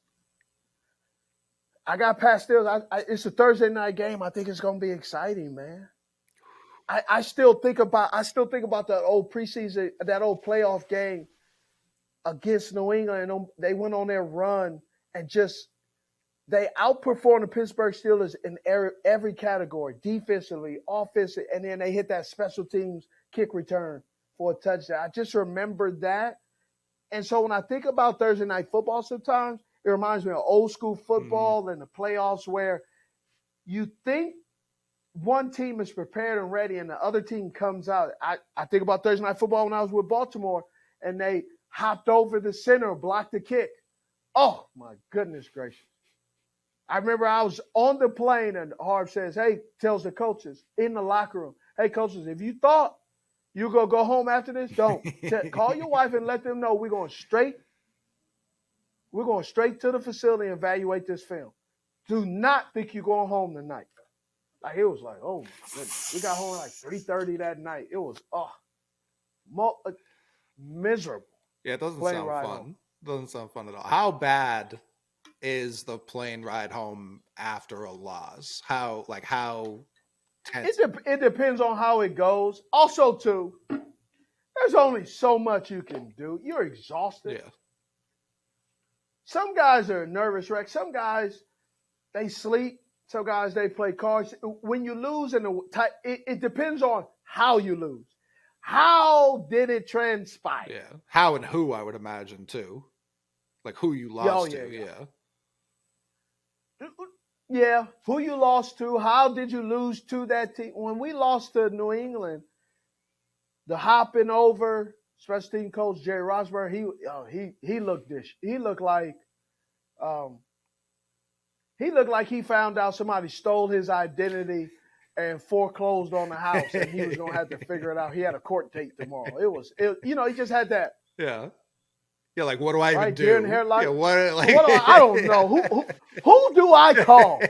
I got Pat Steelers. It's a Thursday night game. I think it's going to be exciting, man. I still think about that old preseason, that old playoff game against New England. And they went on their run and they outperformed the Pittsburgh Steelers in every category, defensively, offensively, and then they hit that special teams kick return for a touchdown. I just remember that. And so when I think about Thursday night football sometimes, it reminds me of old school football and the playoffs where you think one team is prepared and ready and the other team comes out. I think about Thursday night football when I was with Baltimore and they hopped over the center and blocked the kick. Oh, my goodness gracious. I remember I was on the plane and Harv tells the coaches in the locker room, hey, coaches, if you thought you're going to go home after this, don't. Call your wife and let them know we're going straight to the facility and evaluate this film. Do not think you're going home tonight. Like it was like, oh my goodness. We got home at like 3:30 that night. It was miserable. Yeah, it doesn't Plane sound ride fun. home. Doesn't sound fun at all. How bad is the plane ride home after a loss? How tense? It depends on how it goes. Also, too, there's only so much you can do. You're exhausted. Yeah. Some guys are nervous wrecks. Some guys, they sleep. Some guys, they play cards. When you lose, it depends on how you lose. How did it transpire? Yeah. How and who, I would imagine, too. Like who you lost to. Yeah. Yeah, who you lost to? How did you lose to that team? When we lost to New England, the hopping over special team coach Jerry Rosberg, he looked he looked like he found out somebody stole his identity and foreclosed on the house, and he was gonna have to figure it out. He had a court date tomorrow. He just had that. Yeah. Yeah, like what do I even right do? Here in the hairline. Yeah, what I don't know. Who do I call?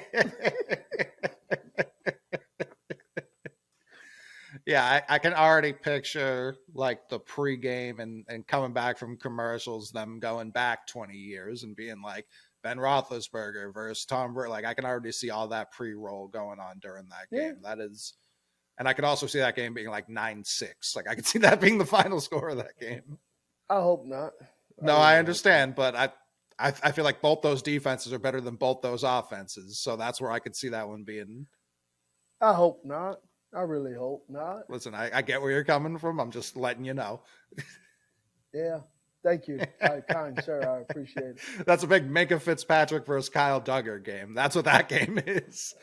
Yeah, I can already picture like the pregame and coming back from commercials, them going back 20 years and being like Ben Roethlisberger versus Tom Brady. Like I can already see all that pre-roll going on during that game. Yeah. That is, and I could also see that game being like 9-6. Like I could see that being the final score of that game. I hope not. No, I understand, but I feel like both those defenses are better than both those offenses. So that's where I could see that one being. I hope not. I really hope not. Listen, I get where you're coming from. I'm just letting you know. Yeah. Thank you. Kind sir. I appreciate it. That's a big Minka Fitzpatrick versus Kyle Duggar game. That's what that game is.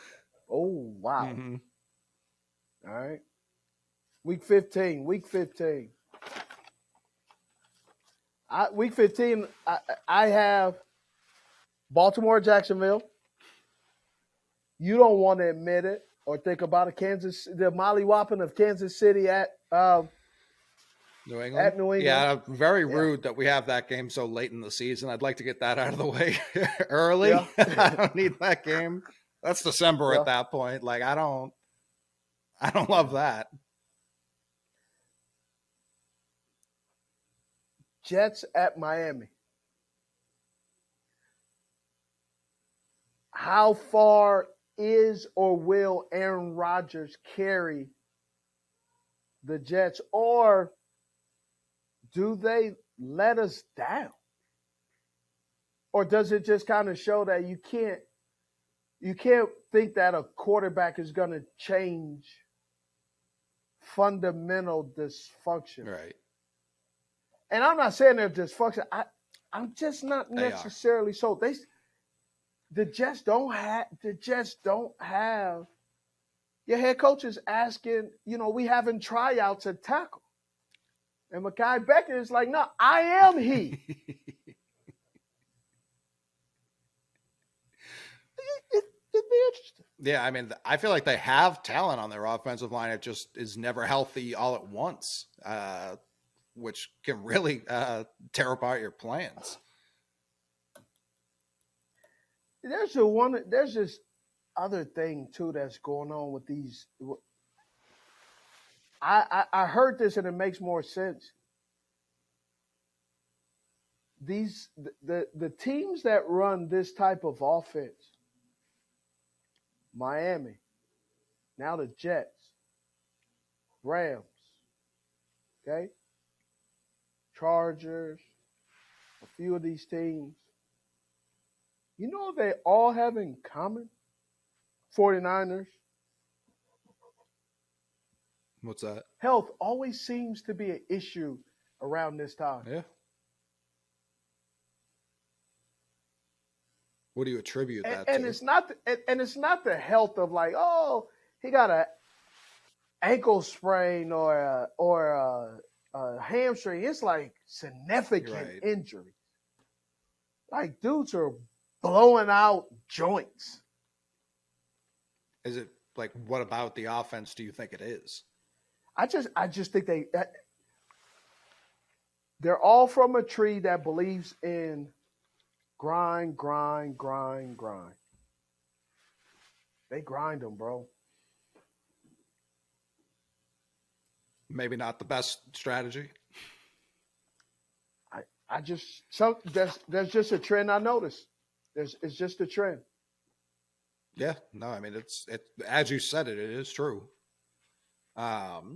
Oh, wow. Mm-hmm. All right. Week 15. Week 15, I have Baltimore, Jacksonville. You don't want to admit it or think about it. The mollywhopping of Kansas City at New England. At New England. Yeah, very rude that we have that game so late in the season. I'd like to get that out of the way early. Yeah. I don't need that game. That's December at that point. Like I don't love that. Jets at Miami. How far is or will Aaron Rodgers carry the Jets, or do they let us down? Or does it just kind of show that you can't think that a quarterback is going to change fundamental dysfunction? Right. And I'm not saying they're dysfunction. I'm just not necessarily so. The Jets don't have your head coach is asking, we having tryouts at tackle. And Mekhi Becton is like, no, I am he. It'd be interesting. Yeah, I mean, I feel like they have talent on their offensive line. It just is never healthy all at once, which can really tear apart your plans. There's this other thing too that's going on with these. I heard this and it makes more sense. The teams that run this type of offense, Miami, now the Jets, Rams, okay, Chargers, a few of these teams. You know what they all have in common? 49ers. What's that? Health always seems to be an issue around this time. Yeah. What do you attribute that and to? It's not the health of like, oh, he got a ankle sprain or a hamstring. It's like significant injury. Like dudes are blowing out joints. Is it like, what about the offense do you think it is? I just think they're all from a tree that believes in grind. They grind them, bro. maybe not the best strategy. I just there's just a trend I noticed. It's just a trend. Yeah, no, I mean it's as you said it is true. I've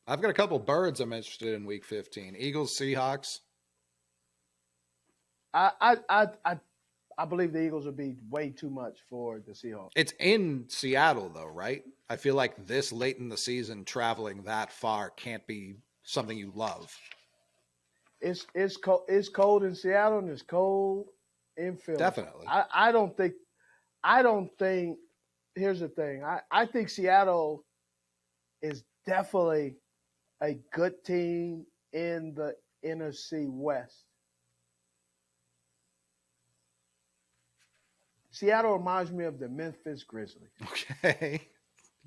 got a couple birds I'm interested in week 15. Eagles, Seahawks. I believe the Eagles would be way too much for the Seahawks. It's in Seattle though, right? I feel like this late in the season, traveling that far can't be something you love. It's cold in Seattle and it's cold in Philly. Definitely. I don't think. Here's the thing. I think Seattle is definitely a good team in the NFC West. Seattle reminds me of the Memphis Grizzlies. Okay.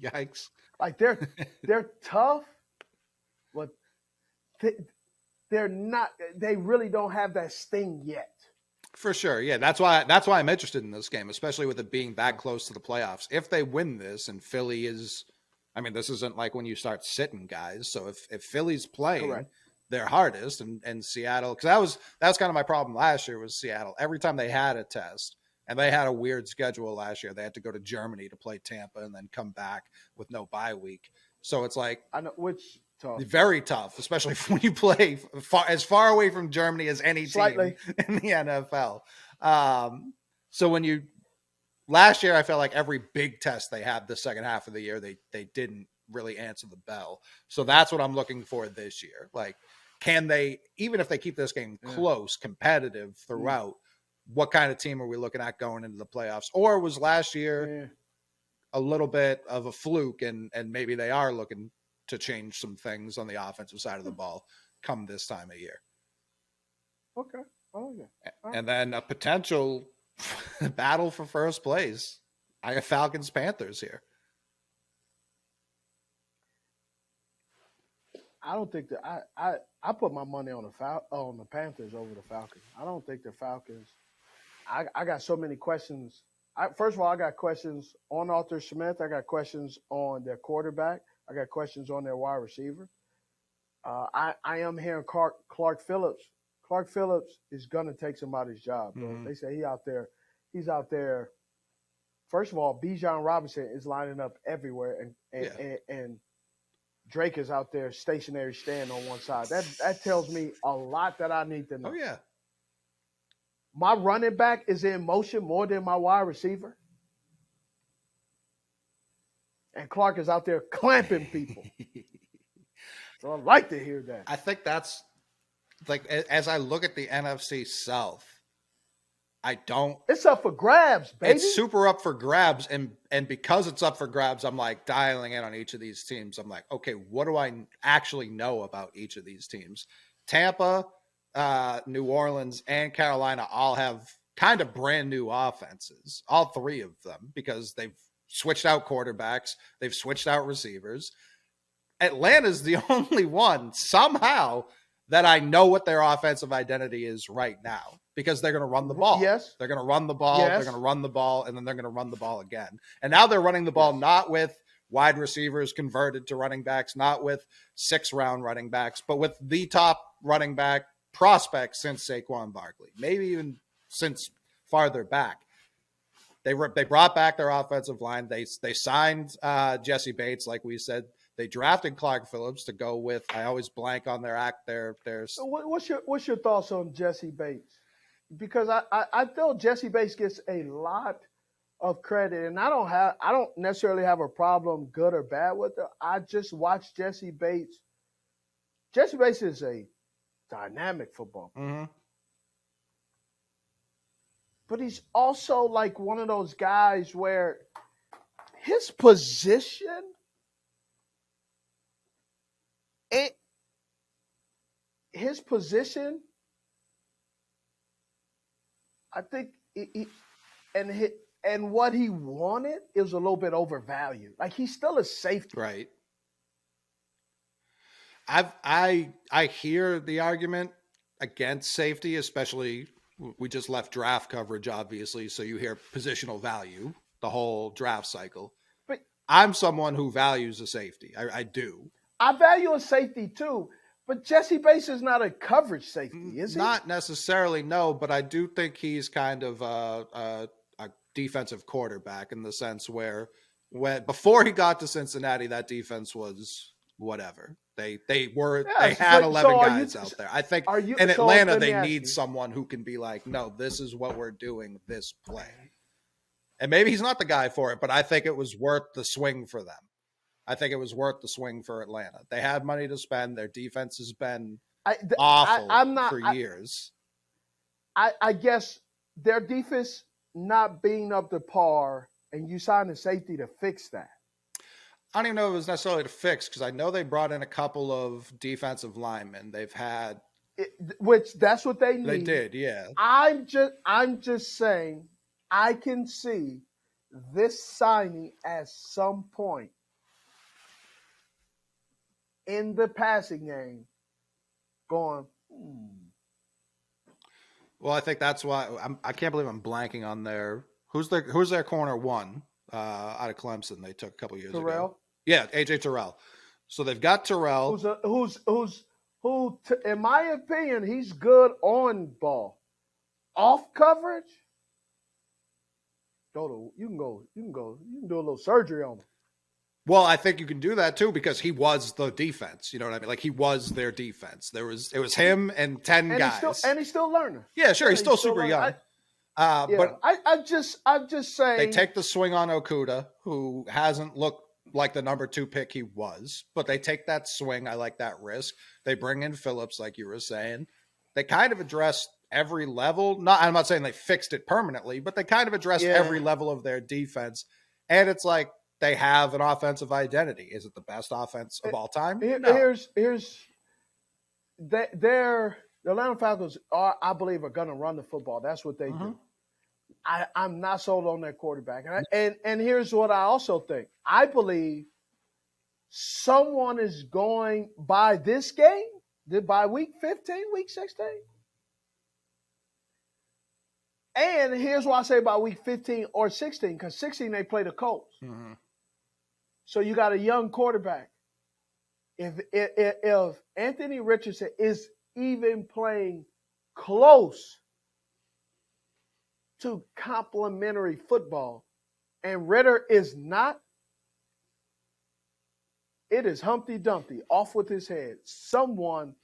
Yikes. Like they're tough, but they're not. They really don't have that sting yet. For sure. Yeah, that's why I'm interested in this game, especially with it being that close to the playoffs. If they win this and Philly is, I mean, this isn't like when you start sitting guys. So if Philly's playing Correct. their hardest and Seattle, because that was kind of my problem last year was Seattle. Every time they had a test, and they had a weird schedule last year, they had to go to Germany to play Tampa and then come back with no bye week. So it's like I know which tough. very tough, especially when you play as far away from Germany as any Slightly. team in the NFL. So when last year, I felt like every big test they had the second half of the year, they didn't really answer the bell. So that's what I'm looking for this year. Like, can they, even if they keep this game close, competitive throughout, what kind of team are we looking at going into the playoffs? Or was last year a little bit of a fluke and maybe they are looking to change some things on the offensive side of the ball come this time of year? Okay. Oh, yeah. And then a potential battle for first place. I have Falcons-Panthers here. I don't think that I put my money on the Panthers over the Falcons. I don't think the Falcons. I got so many questions. First of all, I got questions on Arthur Smith. I got questions on their quarterback. I got questions on their wide receiver. I am hearing Clark Phillips. Clark Phillips is going to take somebody's job. Bro. They say he's out there. First of all, Bijan Robinson is lining up everywhere, and Drake is out there stationary stand on one side. That tells me a lot that I need to know. Oh, yeah. My running back is in motion more than my wide receiver. And Clark is out there clamping people. So I like to hear that. I think that's, like, as I look at the NFC South, It's up for grabs, baby. It's super up for grabs. And because it's up for grabs, I'm like dialing in on each of these teams. I'm like, okay, what do I actually know about each of these teams? Tampa, New Orleans, and Carolina all have kind of brand new offenses, all three of them, because they've switched out quarterbacks, they've switched out receivers. Atlanta's the only one somehow that I know what their offensive identity is right now, because they're going to run the ball. Yes. They're going to run the ball. Yes. They're going to run the ball, and then they're going to run the ball again. And now they're running the ball not with wide receivers converted to running backs, not with 6-round running backs, but with the top running back prospect since Saquon Barkley, maybe even since farther back. They brought back their offensive line. They signed Jesse Bates, like we said. They drafted Clark Phillips to go with. I always blank on their act. So what's your thoughts on Jesse Bates? Because I feel Jesse Bates gets a lot of credit, and I don't necessarily have a problem, good or bad, with it. I just watched Jesse Bates. Jesse Bates is a dynamic football player. Mm-hmm. But he's also like one of those guys where his position, I think, and what he wanted is a little bit overvalued. Like, he's still a safety. Right. I hear the argument against safety, especially we just left draft coverage, obviously, so you hear positional value the whole draft cycle. But I'm someone who values a safety. I do. I value a safety too, but Jesse Bates is not a coverage safety, is he? Not necessarily, no, but I do think he's kind of a defensive quarterback in the sense where before he got to Cincinnati, that defense was whatever. They had 11 guys out there. I think in Atlanta they need someone who can be like, no, this is what we're doing this play. And maybe he's not the guy for it, but I think it was worth the swing for them. I think it was worth the swing for Atlanta. They had money to spend. Their defense has been awful for years. I guess their defense not being up to par, and you signed a safety to fix that. I don't even know if it was necessarily to fix, because I know they brought in a couple of defensive linemen. They've had, which that's what they need. They did, yeah. I'm just saying, I can see this signing at some point in the passing game going. Well, I think that's why I can't believe I'm blanking on who's their corner one out of Clemson they took a couple years ago. Yeah, AJ Terrell. So they've got Terrell, who in my opinion he's good on ball, off coverage. You can do a little surgery on him. Well, I think you can do that too because he was the defense. You know what I mean? Like he was their defense. It was him and 10 guys. He's still learning. Yeah, sure. He's still super young. But I'm just saying they take the swing on Okuda, who hasn't looked like the number 2 pick he was, but they take that swing. I like that risk. They bring in Phillips, like you were saying. They kind of addressed every level. I'm not saying they fixed it permanently, but they kind of addressed every level of their defense. And it's like they have an offensive identity. Is it the best offense of all time? No. The Atlanta Falcons I believe are going to run the football. That's what they do. I'm not sold on their quarterback. And here's what I also think. I believe someone is going by this game, by week 15, week 16. And here's why I say by week 15 or 16, because 16 they play the Colts. Mm-hmm. So you got a young quarterback. If Anthony Richardson is even playing close to complimentary football, and Ritter is not, it is Humpty Dumpty, off with his head. Someone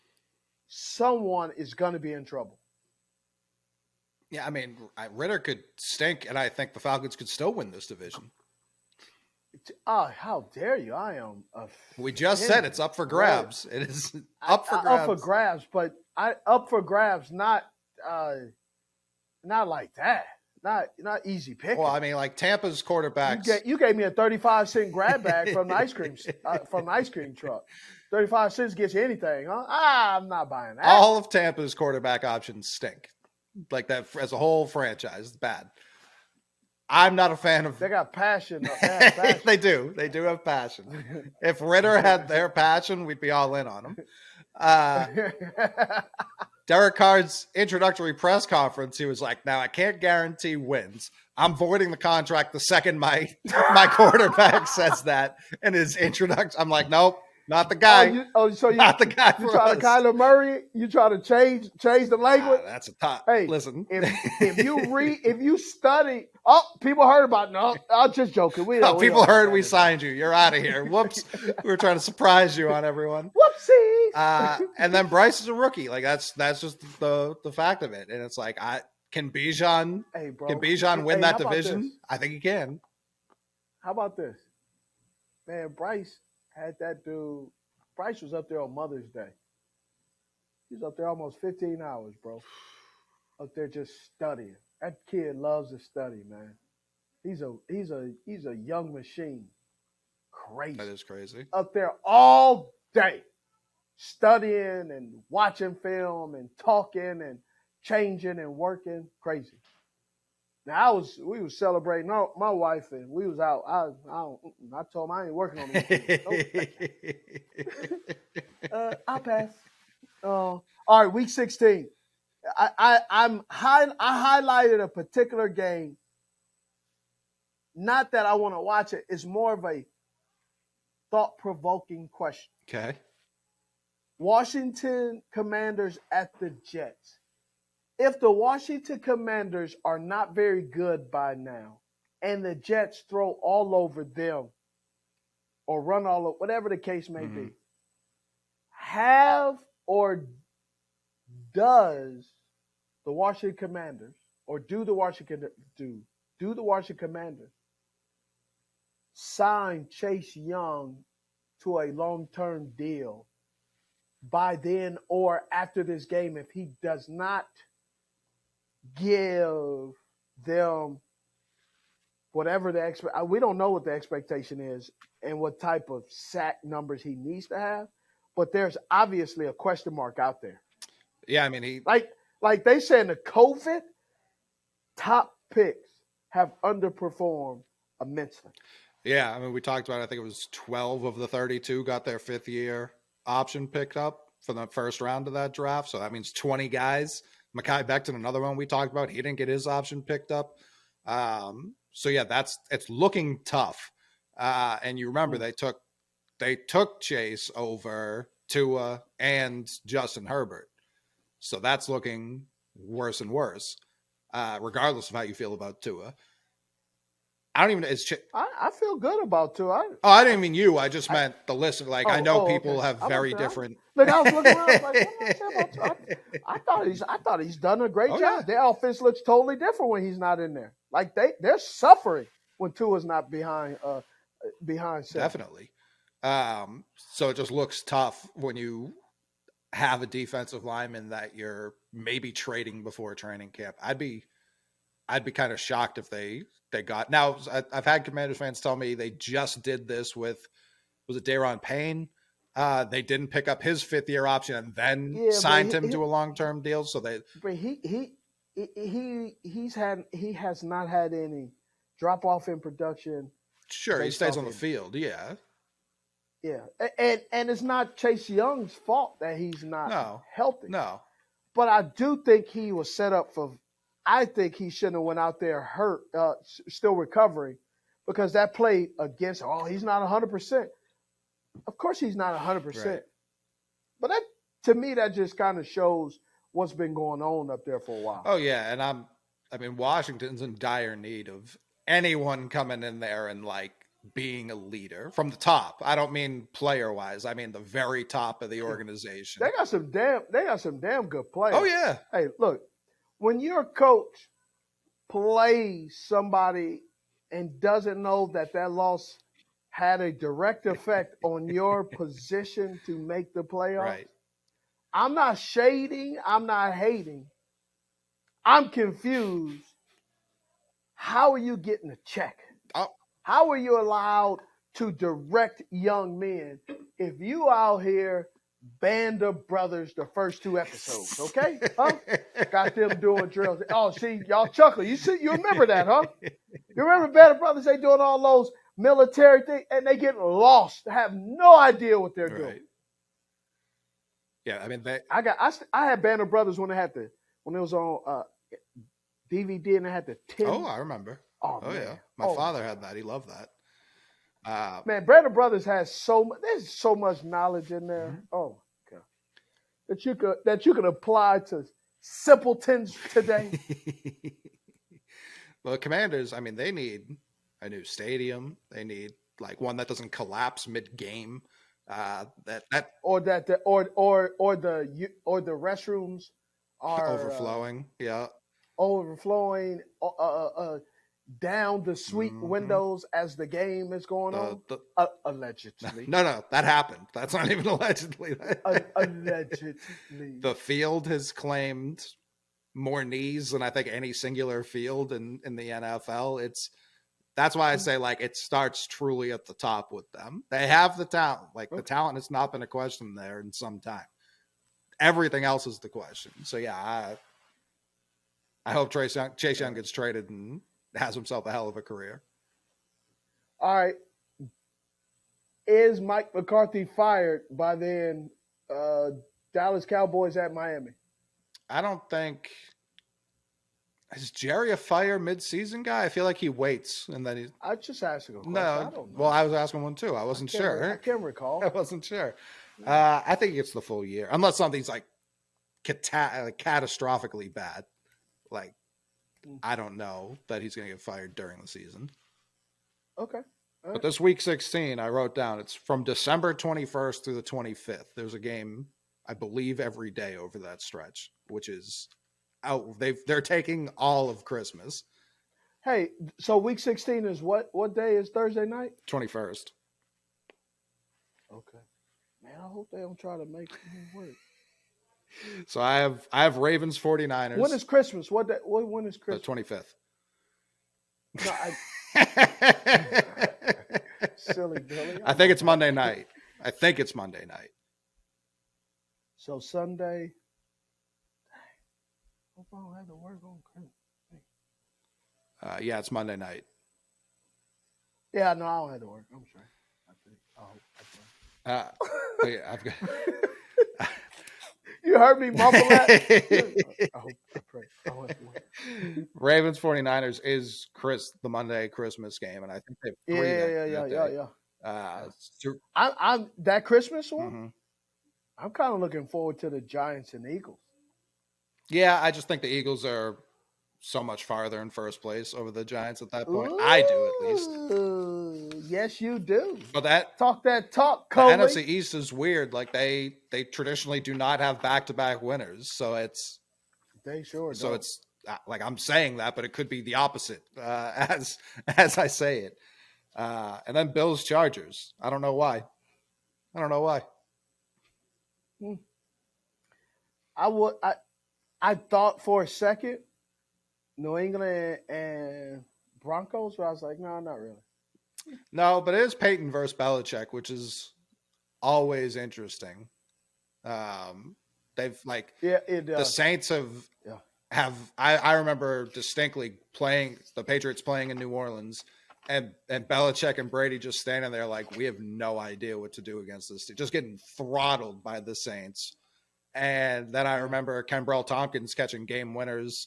is going to be in trouble. Yeah, I mean, Ritter could stink, and I think the Falcons could still win this division. How dare you? I am. We just said it's up for grabs. It is up for grabs. Up for grabs, but up for grabs, not like that. Not easy picking. Well, I mean, like Tampa's quarterbacks. You gave me a 35-cent grab bag from the ice cream truck. 35 cents gets you anything, huh? I'm not buying that. All of Tampa's quarterback options stink. Like that as a whole franchise, it's bad. I'm not a fan of. They got passion. They do. They do have passion. If Ritter had their passion, we'd be all in on him. Derek Carr's introductory press conference, he was like, "Now I can't guarantee wins. I'm voiding the contract the second my quarterback says that in his introduction." I'm like, "Nope, not the guy." So not the guy. You try to Kyler Murray? You try to change the language? That's a top. Hey, listen. If you study, people heard about it. No, I'm just joking. People heard we signed you. You're out of here. Whoops. We were trying to surprise you on everyone. Whoopsie. And then Bryce is a rookie. Like that's just the fact of it. And it's like, can Bijan win that division? I think he can. How about this? Man, Bryce had that dude. Bryce was up there on Mother's Day. He was up there almost 15 hours, bro. Up there just studying. That kid loves to study, man. He's a young machine. Crazy. That is crazy. Up there all day, studying and watching film and talking and changing and working. Crazy. Now we was celebrating my wife and we was out. I told him I ain't working on this. I'll pass. All right, week 16. I highlighted a particular game. Not that I want to watch it. It's more of a thought-provoking question. Okay. Washington Commanders at the Jets. If the Washington Commanders are not very good by now, and the Jets throw all over them or run all over, whatever the case may be, have or does the Washington Commanders, or do the Washington Commanders sign Chase Young to a long-term deal by then or after this game if he does not give them whatever we don't know what the expectation is and what type of sack numbers he needs to have, but there's obviously a question mark out there. Yeah, I mean, he like they said in the COVID, top picks have underperformed immensely. Yeah, I mean, we talked about, I think it was 12 of the 32 got their 5th-year option picked up for the first round of that draft. So that means 20 guys. Mekhi Becton, another one we talked about, he didn't get his option picked up. So yeah, it's looking tough. And you remember they took Chase over Tua and Justin Herbert. So that's looking worse and worse, regardless of how you feel about Tua. I don't even. I feel good about Tua. I didn't mean you. I just meant the list. Like, I know people okay. have very different. Look, I was looking around. Like, what did I say about Tua? I thought he's done a great job. Yeah. Their offense looks totally different when he's not in there. Like they're suffering when Tua's not behind center. Definitely. So it just looks tough when you have a defensive lineman that you're maybe trading before training camp. I'd be kind of shocked if they got. Now, I've had Commanders fans tell me they just did this with, was it Daron Payne? They didn't pick up his 5th-year option and then signed him to a long-term deal. So they. But he has not had any drop off in production. Sure, he stays on the field. Yeah. Yeah, and it's not Chase Young's fault that he's not healthy. No. But I do think he was set up for. I think he shouldn't have went out there hurt, still recovering, because that play against. Oh, he's not 100%. Of course, he's not 100%. Right. But that, to me, that just kind of shows what's been going on up there for a while. Oh yeah, and Washington's in dire need of anyone coming in there and like being a leader from the top. I don't mean player wise. I mean the very top of the organization. They got some damn good players. Oh yeah. Hey, look, when your coach plays somebody and doesn't know that loss had a direct effect on your position to make the playoffs, Right. I'm not shading. I'm not hating. I'm confused. How are you getting a check? Oh. How are you allowed to direct young men if you out here Band of Brothers the first 2 episodes, okay? Huh? Got them doing drills. Oh, see, y'all chuckle. You remember that, huh? You remember Band of Brothers, they doing all those military things, and they getting lost, have no idea what they're doing. Yeah, I mean, I had Band of Brothers when it was on DVD and they had the 10. Oh, I remember. Oh man. Yeah. My father had that. He loved that. Man, Band of Brothers has there's so much knowledge in there. Mm-hmm. Oh God. That you could apply to simpletons today. Well, the Commanders, I mean, they need a new stadium. They need like one that doesn't collapse mid-game. The restrooms are overflowing. Overflowing down the suite windows as the game is going on. Allegedly. No, that happened. That's not even allegedly. Allegedly. The field has claimed more knees than I think any singular field in the NFL. That's why I say like it starts truly at the top with them. They have the talent. Like the talent has not been a question there in some time. Everything else is the question. So yeah, I hope Chase Young gets traded and has himself a hell of a career. All right. Is Mike McCarthy fired by then? Dallas Cowboys at Miami? I don't think Is Jerry a fire mid-season guy? I feel like he waits and then he. I just asking a question. No, I don't know. well, I was asking one too. I wasn't sure. I can't recall. I wasn't sure. I think it's the full year, unless something's like catastrophically bad. Like, I don't know that he's going to get fired during the season. Okay. But this week 16, I wrote down, it's from December 21st through the 25th. There's a game, I believe, every day over that stretch, which is out. They're taking all of Christmas. Hey, so week 16 is what? What day is Thursday night? 21st. Okay. Man, I hope they don't try to make me work. So I have Ravens 49ers. When is Christmas? When is The Christmas? 25th. No, silly Billy. I think it's Monday night. So Sunday. Hope I don't have to work on Christmas. Yeah, it's Monday night. Yeah, no, I don't have to work. I'm sorry. Yeah, I've got. You heard me mumble that? I pray. I don't have to work. Ravens 49ers is the Monday Christmas game, and I think they've Yeah. Super, I'm that Christmas one. mm-hmm. I'm kind of looking forward to the Giants and Eagles. Yeah, I just think the Eagles are so much farther in first place over the Giants at that point. Ooh, I do, at least. Yes, you do. But that talk, the Coley. NFC East is weird. Like they traditionally do not have back-to-back winners, so it's they sure. So don't. it's like I'm saying that, but it could be the opposite as I say it. And then Bills Chargers. I don't know why. I thought for a second New England and Broncos, but I was like, no, not really. No, but it is Peyton versus Belichick, which is always interesting. They've like the Saints have I remember distinctly playing the Patriots playing in New Orleans and Belichick and Brady just standing there like, we have no idea what to do against this team, just getting throttled by the Saints. And then I remember Kenbrell Tompkins catching game winners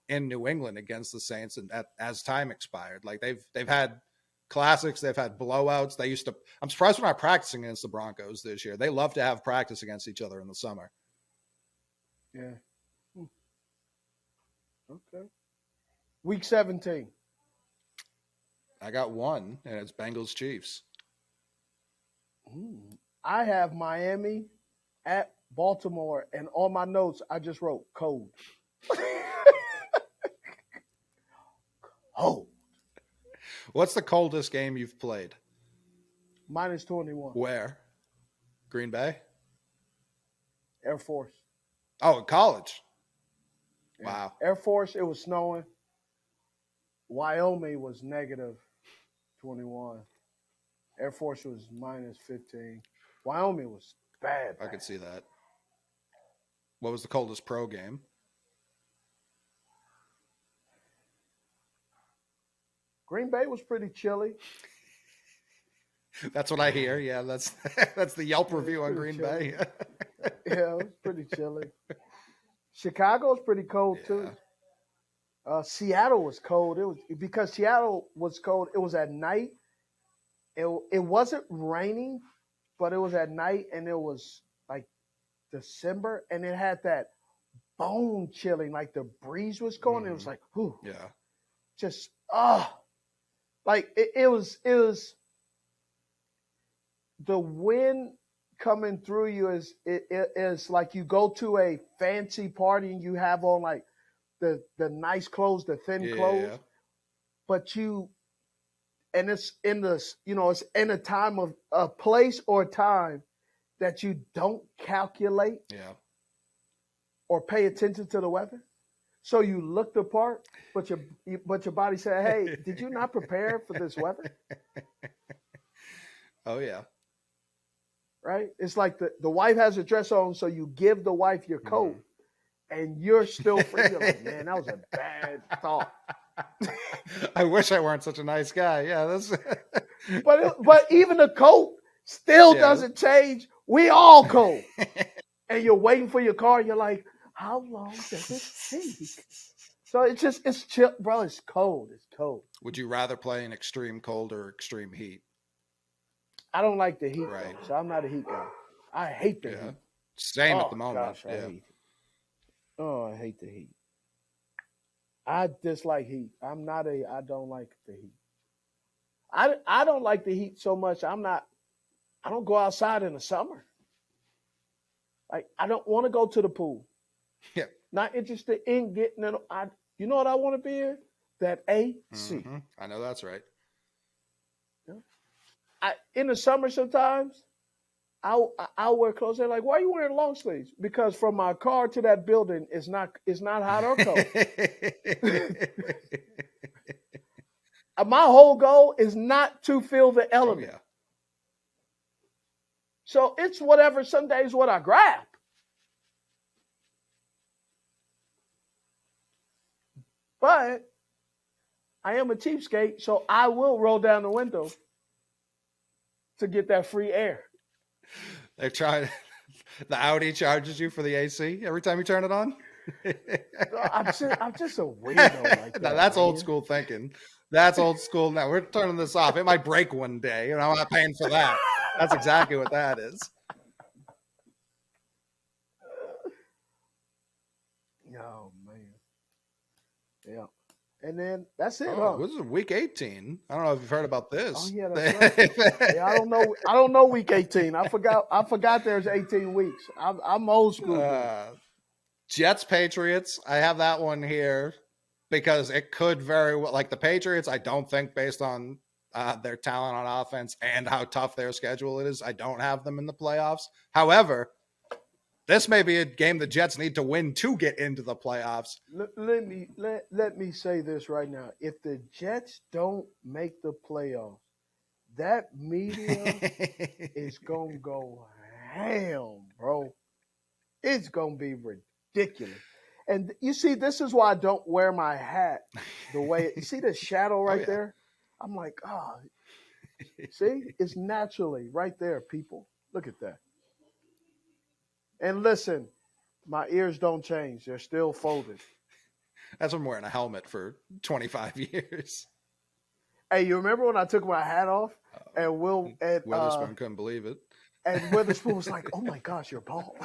in New England against the Saints, and as time expired, like they've had classics, they've had blowouts. I'm surprised we're not practicing against the Broncos this year. They love to have practice against each other in the summer. Yeah. Okay. Week 17. I got one, and it's Bengals Chiefs. I have Miami at Baltimore, and on my notes I just wrote cold. Oh. What's the coldest game you've played? -21. Where? Green Bay? Air Force. Oh, in college. Yeah. Wow. Air Force, it was snowing. Wyoming was -21. Air Force was -15. Wyoming was bad. I could see that. What was the coldest pro game? Green Bay was pretty chilly. That's what I hear. Yeah, that's the Yelp review on Green Bay. Yeah, it was pretty chilly. Chicago's pretty cold too. Seattle was cold. It was because Seattle was cold. It was at night. It wasn't raining, but it was at night, and it was like December, and it had that bone chilling, like the breeze was going. Mm-hmm. It was like, whew. Yeah. Just like it was the wind coming through you is like you go to a fancy party and you have on like the nice clothes, the thin clothes, but it's in this, it's in a time of a place or time that you don't calculate or pay attention to the weather. So you look the part, but your body said, hey, did you not prepare for this weather? Oh, yeah. Right? It's like the wife has a dress on, so you give the wife your coat, and you're still free. You're like, man, that was a bad thought. I wish I weren't such a nice guy. Yeah, that's. but even the coat still doesn't change. We all cold, and you're waiting for your car. You're like, how long does it take So it's chill, bro. It's cold. It's cold. Would you rather play in extreme cold or extreme heat? I don't like the heat, Right. though, so I'm not a heat guy. I hate the Yeah. heat. Same at Oh, the moment. gosh, I Yeah. hate it. Oh, I hate the heat. I dislike heat. I don't like the heat. I don't like the heat so much. I don't go outside in the summer. Like, I don't want to go to the pool. Yeah. Not interested in getting it. You know what I want to be in? That AC. Mhm. I know that's right. In the summer sometimes, I'll wear clothes. They're like, why are you wearing long sleeves? Because from my car to that building is not hot or cold. My whole goal is not to feel the Oh, element. yeah. So it's whatever. Some days what I grab. But I am a cheapskate, so I will roll down the window to get that free air. They're trying. The Audi charges you for the AC every time you turn it on. I'm just a weirdo like that. Now, that's old man. school thinking. That's old school. Now we're turning this off. It might break one day, and I'm not paying for that. That's exactly what that is. Oh man. Yeah. And then that's it, Oh, huh? this is week 18. I don't know if you've heard about this. Oh yeah, that's right. Yeah, I don't know week 18. I forgot there's 18 weeks. I'm old school. Jets Patriots. I have that one here because it could very well, like the Patriots. I don't think based on their talent on offense and how tough their schedule is, I don't have them in the playoffs. However, this may be a game the Jets need to win to get into the playoffs. Let me say this right now. If the Jets don't make the playoffs, that media is gonna go ham, bro. It's gonna be ridiculous. And you see, this is why I don't wear my hat the way you see the shadow right there. I'm like, see, it's naturally right there, people. Look at that. And listen, my ears don't change. They're still folded. That's from wearing a helmet for 25 years. Hey, you remember when I took my hat off and Witherspoon couldn't believe it. And Witherspoon was like, oh my gosh, you're bald.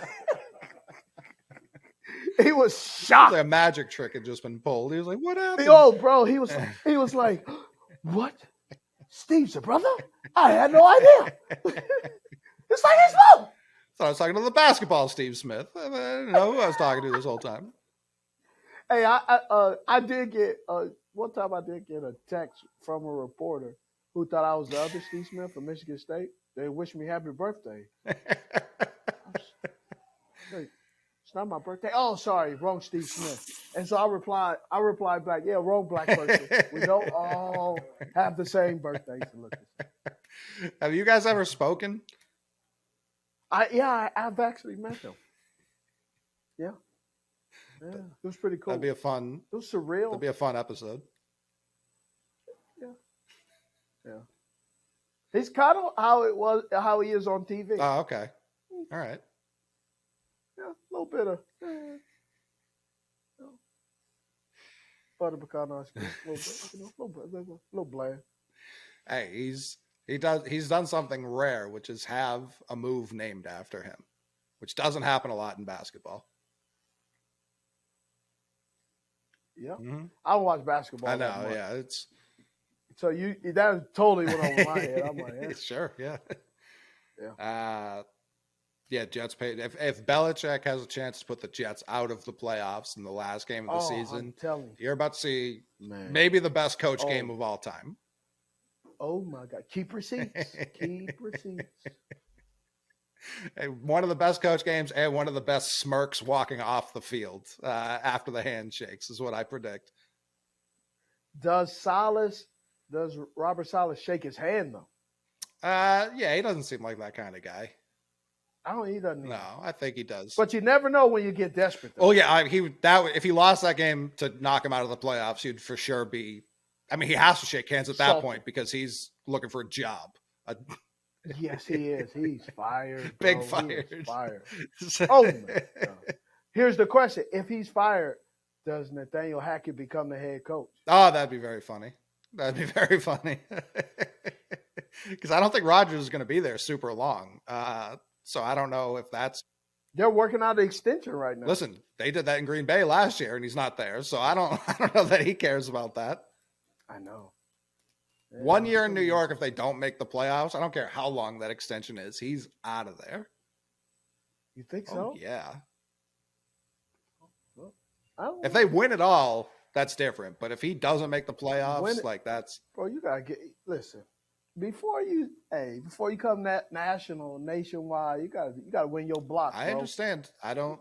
He was shocked. Like a magic trick had just been pulled. He was like, what happened? Oh, bro, he was like, what? Steve's a brother? I had no idea. It's like his mom. So I was talking to the basketball Steve Smith. I didn't know who I was talking to this whole time. Hey, I did get one time. I did get a text from a reporter who thought I was the other Steve Smith from Michigan State. They wished me happy birthday. It's not my birthday. Oh, sorry, wrong Steve Smith. And so I replied back, yeah, wrong black person. We don't all have the same birthdays to look at. Have you guys ever spoken? I've actually met him. Yeah. It was pretty cool. That'd be a fun. It was surreal. That'd be a fun episode. Yeah. He's kind of how he is on TV. Oh, okay. All right. Yeah, a little bit of butter pecan ice cream, a little bland. Hey, he's done something rare, which is have a move named after him, which doesn't happen a lot in basketball. Yeah, Mm-hmm. I don't watch basketball. I know. Yeah, it's so that totally went over my head. I'm like, yeah. Sure, yeah. Yeah. Jets paid. If Belichick has a chance to put the Jets out of the playoffs in the last game of the season, I'm telling you, you're about to see maybe the best coach game of all time. Oh my God! Keep receipts. Keep receipts. One of the best coach games and one of the best smirks walking off the field after the handshakes is what I predict. Does Robert Saleh shake his hand though? Yeah, he doesn't seem like that kind of guy. He doesn't. No, I think he does. But you never know when you get desperate. Though. Oh yeah, if he lost that game to knock him out of the playoffs, he'd for sure be. I mean, he has to shake hands at that point because he's looking for a job. Yes, he is. He's fired. Bro. Big fired. Fired. Oh my God. Here's the question: if he's fired, Does Nathaniel Hackett become the head coach? Oh, that'd be very funny. That'd be very funny. Because I don't think Rodgers is going to be there super long. So I don't know if that's. They're working out the extension right now. Listen, they did that in Green Bay last year, and he's not there. So I don't know that he cares about that. I know. Yeah, 1 year in New York, if they don't make the playoffs, I don't care how long that extension is. He's out of there. You think so? Oh, yeah. If If they win it all, that's different. But if he doesn't make the playoffs, that's. Bro, you gotta listen. Before you come nationwide, you gotta win your block. I understand.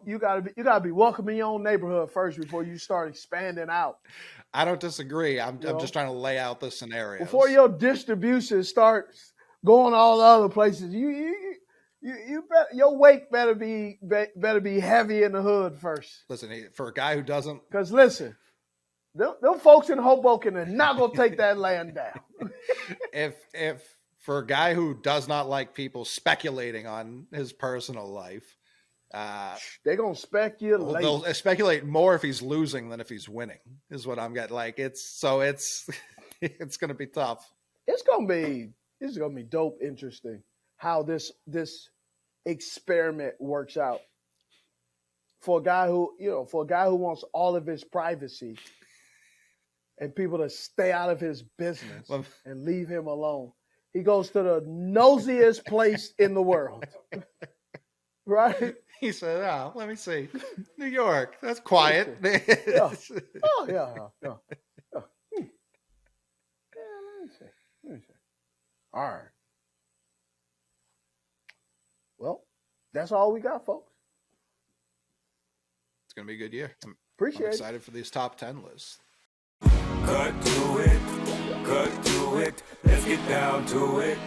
You gotta be welcoming your own neighborhood first before you start expanding out. I don't disagree. I'm just trying to lay out the scenario. Before your distribution starts going all the other places, you bet your weight better be heavy in the hood first. Listen, for a guy who doesn't, because listen, them folks in Hoboken are not gonna take that land down. if for a guy who does not like people speculating on his personal life, they're gonna speculate. They'll speculate more if he's losing than if he's winning. Is what I'm getting. Like it's gonna be tough. It's gonna be dope, interesting how this experiment works out for a guy who wants all of his privacy and people to stay out of his business and leave him alone. He goes to the nosiest place in the world, right? He said, "Oh, let me see, New York. That's quiet." Yeah. Oh yeah. Yeah. Let me see. All right. Well, that's all we got, folks. It's gonna be a good year. I'm excited for these top 10 lists. Cut to it, let's get down to it.